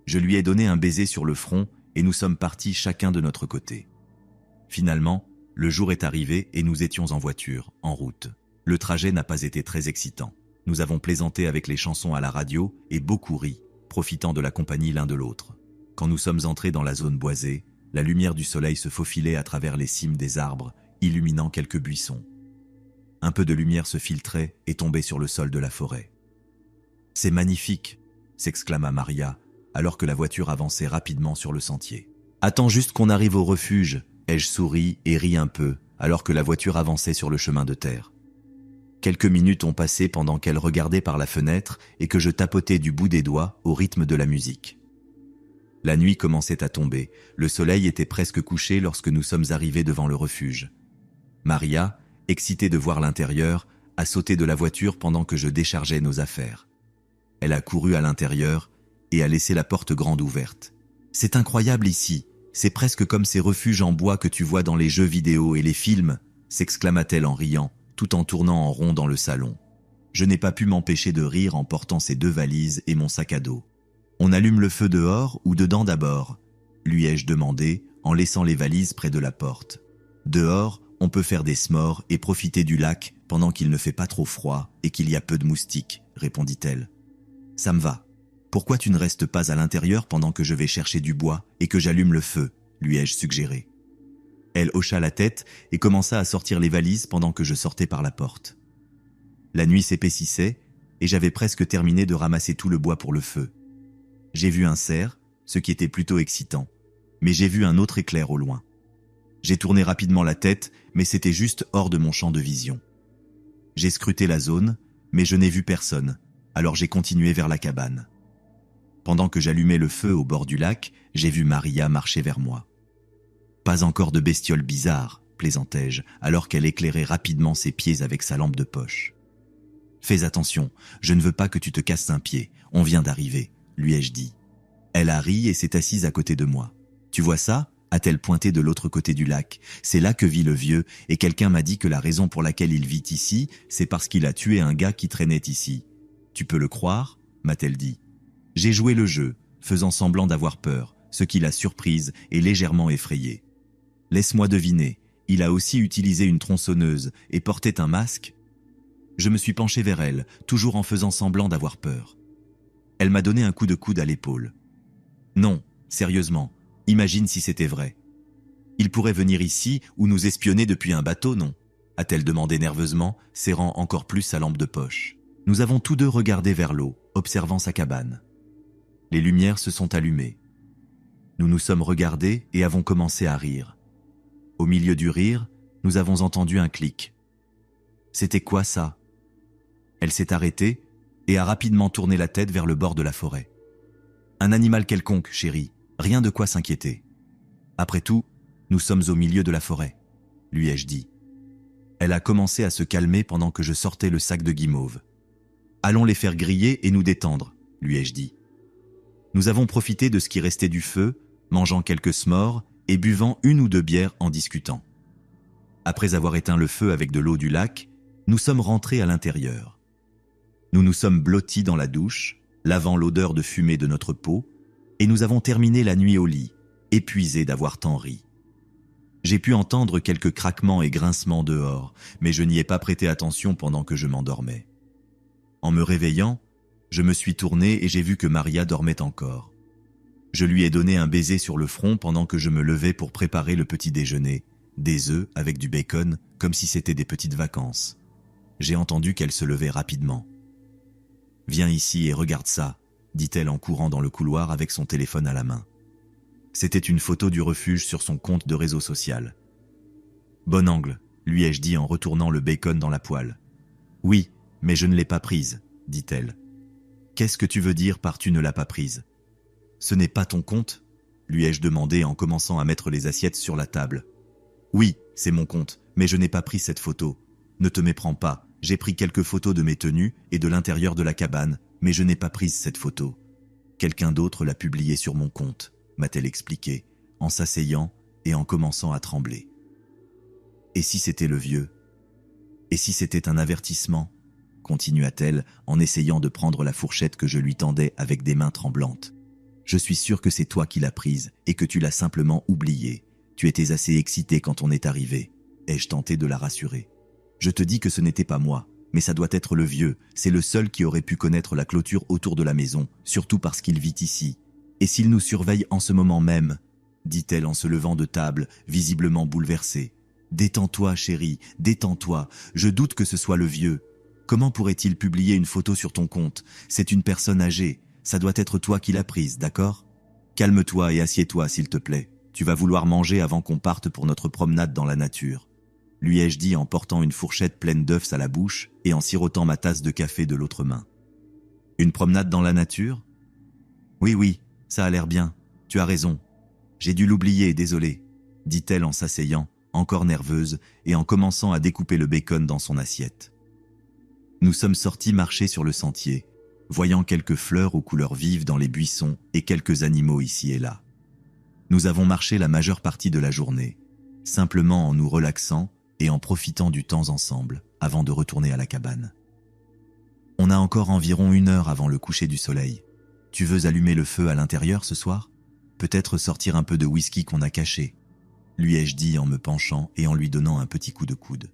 Je lui ai donné un baiser sur le front et nous sommes partis chacun de notre côté. Finalement, le jour est arrivé et nous étions en voiture, en route. Le trajet n'a pas été très excitant. Nous avons plaisanté avec les chansons à la radio et beaucoup ri, profitant de la compagnie l'un de l'autre. Quand nous sommes entrés dans la zone boisée, la lumière du soleil se faufilait à travers les cimes des arbres, illuminant quelques buissons. Un peu de lumière se filtrait et tombait sur le sol de la forêt. « C'est magnifique !» s'exclama Maria, alors que la voiture avançait rapidement sur le sentier. « Attends juste qu'on arrive au refuge !» ai-je souri et ri un peu, alors que la voiture avançait sur le chemin de terre. Quelques minutes ont passé pendant qu'elle regardait par la fenêtre et que je tapotais du bout des doigts au rythme de la musique. La nuit commençait à tomber, le soleil était presque couché lorsque nous sommes arrivés devant le refuge. Maria, excitée de voir l'intérieur, a sauté de la voiture pendant que je déchargeais nos affaires. Elle a couru à l'intérieur et a laissé la porte grande ouverte. « C'est incroyable ici, c'est presque comme ces refuges en bois que tu vois dans les jeux vidéo et les films !» s'exclama-t-elle en riant, tout en tournant en rond dans le salon. Je n'ai pas pu m'empêcher de rire en portant ces 2 valises et mon sac à dos. « On allume le feu dehors ou dedans d'abord ?» lui ai-je demandé en laissant les valises près de la porte. « Dehors, on peut faire des s'mores et profiter du lac pendant qu'il ne fait pas trop froid et qu'il y a peu de moustiques, répondit-elle. « Ça me va. Pourquoi tu ne restes pas à l'intérieur pendant que je vais chercher du bois et que j'allume le feu ?» lui ai-je suggéré. Elle hocha la tête et commença à sortir les valises pendant que je sortais par la porte. La nuit s'épaississait et j'avais presque terminé de ramasser tout le bois pour le feu. J'ai vu un cerf, ce qui était plutôt excitant, mais j'ai vu un autre éclair au loin. J'ai tourné rapidement la tête, mais c'était juste hors de mon champ de vision. J'ai scruté la zone, mais je n'ai vu personne, alors j'ai continué vers la cabane. Pendant que j'allumais le feu au bord du lac, j'ai vu Maria marcher vers moi. « Pas encore de bestiole bizarre », plaisantai-je, alors qu'elle éclairait rapidement ses pieds avec sa lampe de poche. « Fais attention, je ne veux pas que tu te casses un pied, on vient d'arriver », lui ai-je dit. Elle a ri et s'est assise à côté de moi. « Tu vois ça ?» a-t-elle pointé de l'autre côté du lac. « C'est là que vit le vieux, et quelqu'un m'a dit que la raison pour laquelle il vit ici, c'est parce qu'il a tué un gars qui traînait ici. Tu peux le croire ?» m'a-t-elle dit. J'ai joué le jeu, faisant semblant d'avoir peur, ce qui l'a surprise et légèrement effrayée. « Laisse-moi deviner, il a aussi utilisé une tronçonneuse et portait un masque ?» Je me suis penché vers elle, toujours en faisant semblant d'avoir peur. Elle m'a donné un coup de coude à l'épaule. « Non, sérieusement, imagine si c'était vrai. Il pourrait venir ici ou nous espionner depuis un bateau, non ?» a-t-elle demandé nerveusement, serrant encore plus sa lampe de poche. Nous avons tous 2 regardé vers l'eau, observant sa cabane. Les lumières se sont allumées. Nous nous sommes regardés et avons commencé à rire. Au milieu du rire, nous avons entendu un clic. C'était quoi ça ? Elle s'est arrêtée et a rapidement tourné la tête vers le bord de la forêt. Un animal quelconque, chérie, rien de quoi s'inquiéter. Après tout, nous sommes au milieu de la forêt, lui ai-je dit. Elle a commencé à se calmer pendant que je sortais le sac de guimauve. Allons les faire griller et nous détendre, lui ai-je dit. Nous avons profité de ce qui restait du feu, mangeant quelques s'mores et buvant 1 ou 2 bières en discutant. Après avoir éteint le feu avec de l'eau du lac, nous sommes rentrés à l'intérieur. Nous nous sommes blottis dans la douche, lavant l'odeur de fumée de notre peau, et nous avons terminé la nuit au lit, épuisés d'avoir tant ri. J'ai pu entendre quelques craquements et grincements dehors, mais je n'y ai pas prêté attention pendant que je m'endormais. En me réveillant, je me suis tourné et j'ai vu que Maria dormait encore. Je lui ai donné un baiser sur le front pendant que je me levais pour préparer le petit déjeuner, des œufs avec du bacon, comme si c'était des petites vacances. J'ai entendu qu'elle se levait rapidement. « Viens ici et regarde ça », dit-elle en courant dans le couloir avec son téléphone à la main. C'était une photo du refuge sur son compte de réseau social. « Bon angle », lui ai-je dit en retournant le bacon dans la poêle. « Oui, mais je ne l'ai pas prise », dit-elle. « Qu'est-ce que tu veux dire par tu ne l'as pas prise ? Ce n'est pas ton compte ?» lui ai-je demandé en commençant à mettre les assiettes sur la table. « Oui, c'est mon compte, mais je n'ai pas pris cette photo. Ne te méprends pas, j'ai pris quelques photos de mes tenues et de l'intérieur de la cabane, mais je n'ai pas prise cette photo. Quelqu'un d'autre l'a publiée sur mon compte, m'a-t-elle expliqué, en s'asseyant et en commençant à trembler. Et si c'était le vieux ? Et si c'était un avertissement ? Continua-t-elle en essayant de prendre la fourchette que je lui tendais avec des mains tremblantes. Je suis sûre que c'est toi qui l'as prise et que tu l'as simplement oubliée. Tu étais assez excitée quand on est arrivé. Ai-je tenté de la rassurer. Je te dis que ce n'était pas moi, mais ça doit être le vieux. C'est le seul qui aurait pu connaître la clôture autour de la maison, surtout parce qu'il vit ici. Et s'il nous surveille en ce moment même ? Dit-elle en se levant de table, visiblement bouleversée. Détends-toi, chérie, détends-toi. Je doute que ce soit le vieux. Comment pourrait-il publier une photo sur ton compte ? C'est une personne âgée. Ça doit être toi qui l'as prise, d'accord ? Calme-toi et assieds-toi, s'il te plaît. Tu vas vouloir manger avant qu'on parte pour notre promenade dans la nature. Lui ai-je dit en portant une fourchette pleine d'œufs à la bouche et en sirotant ma tasse de café de l'autre main. Une promenade dans la nature ? Oui, ça a l'air bien. Tu as raison. J'ai dû l'oublier, désolé, dit-elle en s'asseyant, encore nerveuse, et en commençant à découper le bacon dans son assiette. Nous sommes sortis marcher sur le sentier, voyant quelques fleurs aux couleurs vives dans les buissons et quelques animaux ici et là. Nous avons marché la majeure partie de la journée, simplement en nous relaxant et en profitant du temps ensemble avant de retourner à la cabane. On a encore environ 1 heure avant le coucher du soleil. Tu veux allumer le feu à l'intérieur ce soir ? Peut-être sortir un peu de whisky qu'on a caché, lui ai-je dit en me penchant et en lui donnant un petit coup de coude.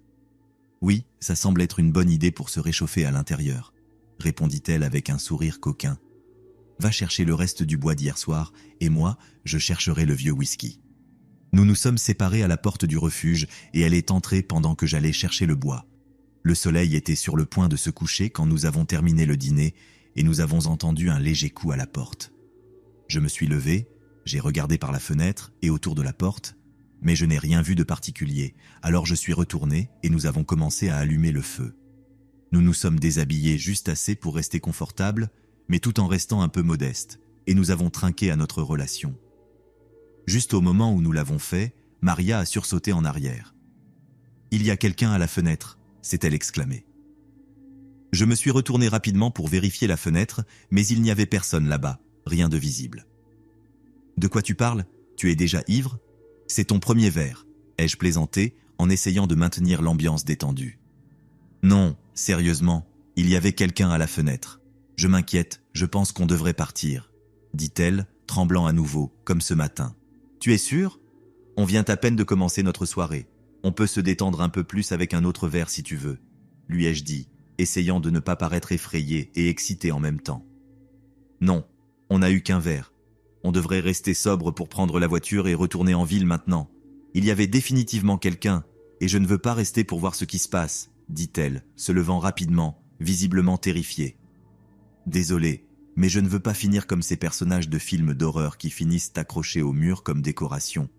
Oui, ça semble être une bonne idée pour se réchauffer à l'intérieur, répondit-elle avec un sourire coquin. Va chercher le reste du bois d'hier soir et moi, je chercherai le vieux whisky. Nous nous sommes séparés à la porte du refuge et elle est entrée pendant que j'allais chercher le bois. Le soleil était sur le point de se coucher quand nous avons terminé le dîner et nous avons entendu un léger coup à la porte. Je me suis levé, j'ai regardé par la fenêtre et autour de la porte, mais je n'ai rien vu de particulier, alors je suis retourné et nous avons commencé à allumer le feu. Nous nous sommes déshabillés juste assez pour rester confortables, mais tout en restant un peu modestes, et nous avons trinqué à notre relation. Juste au moment où nous l'avons fait, Maria a sursauté en arrière. « Il y a quelqu'un à la fenêtre », s'est-elle exclamée. Je me suis retourné rapidement pour vérifier la fenêtre, mais il n'y avait personne là-bas, rien de visible. « De quoi tu parles ? Tu es déjà ivre ? C'est ton premier verre », ai-je plaisanté en essayant de maintenir l'ambiance détendue. « Non, sérieusement, il y avait quelqu'un à la fenêtre. Je m'inquiète, je pense qu'on devrait partir, » dit-elle, tremblant à nouveau, comme ce matin. « Tu es sûr ? On vient à peine de commencer notre soirée. On peut se détendre un peu plus avec un autre verre si tu veux, » lui ai-je dit, essayant de ne pas paraître effrayé et excité en même temps. « Non, on n'a eu qu'un verre. On devrait rester sobre pour prendre la voiture et retourner en ville maintenant. Il y avait définitivement quelqu'un, et je ne veux pas rester pour voir ce qui se passe, » dit-elle, se levant rapidement, visiblement terrifiée. « Désolé, mais je ne veux pas finir comme ces personnages de films d'horreur qui finissent accrochés au mur comme décoration, »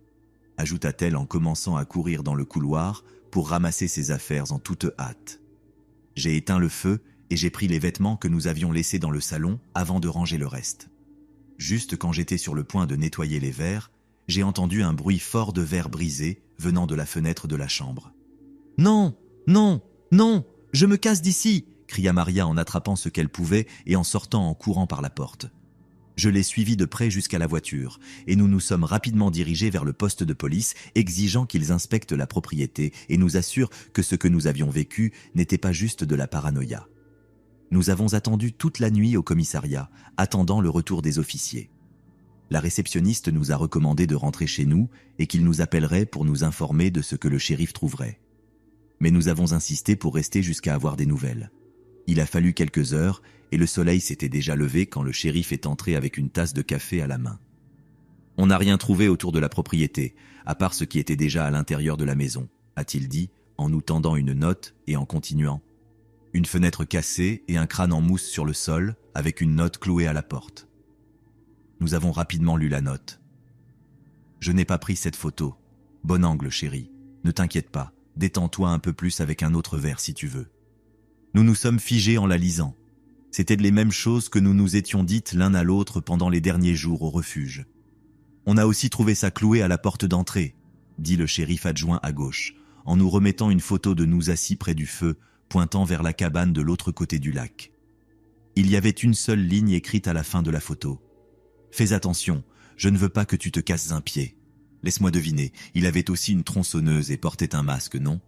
ajouta-t-elle en commençant à courir dans le couloir pour ramasser ses affaires en toute hâte. J'ai éteint le feu et j'ai pris les vêtements que nous avions laissés dans le salon avant de ranger le reste. Juste quand j'étais sur le point de nettoyer les verres, j'ai entendu un bruit fort de verres brisés venant de la fenêtre de la chambre. « Non, non, non, je me casse d'ici !» cria Maria en attrapant ce qu'elle pouvait et en sortant en courant par la porte. Je l'ai suivie de près jusqu'à la voiture et nous nous sommes rapidement dirigés vers le poste de police, exigeant qu'ils inspectent la propriété et nous assurent que ce que nous avions vécu n'était pas juste de la paranoïa. Nous avons attendu toute la nuit au commissariat, attendant le retour des officiers. La réceptionniste nous a recommandé de rentrer chez nous et qu'il nous appellerait pour nous informer de ce que le shérif trouverait. Mais nous avons insisté pour rester jusqu'à avoir des nouvelles. Il a fallu quelques heures et le soleil s'était déjà levé quand le shérif est entré avec une tasse de café à la main. On n'a rien trouvé autour de la propriété, à part ce qui était déjà à l'intérieur de la maison, a-t-il dit, en nous tendant une note et en continuant. Une fenêtre cassée et un crâne en mousse sur le sol, avec une note clouée à la porte. Nous avons rapidement lu la note. Je n'ai pas pris cette photo. Bon angle, chérie. Ne t'inquiète pas, détends-toi un peu plus avec un autre verre si tu veux. Nous nous sommes figés en la lisant. C'étaient les mêmes choses que nous nous étions dites l'un à l'autre pendant les derniers jours au refuge. On a aussi trouvé ça cloué à la porte d'entrée, dit le shérif adjoint à gauche, en nous remettant une photo de nous assis près du feu, pointant vers la cabane de l'autre côté du lac. Il y avait une seule ligne écrite à la fin de la photo. « Fais attention, je ne veux pas que tu te casses un pied. » Laisse-moi deviner, il avait aussi une tronçonneuse et portait un masque, non ?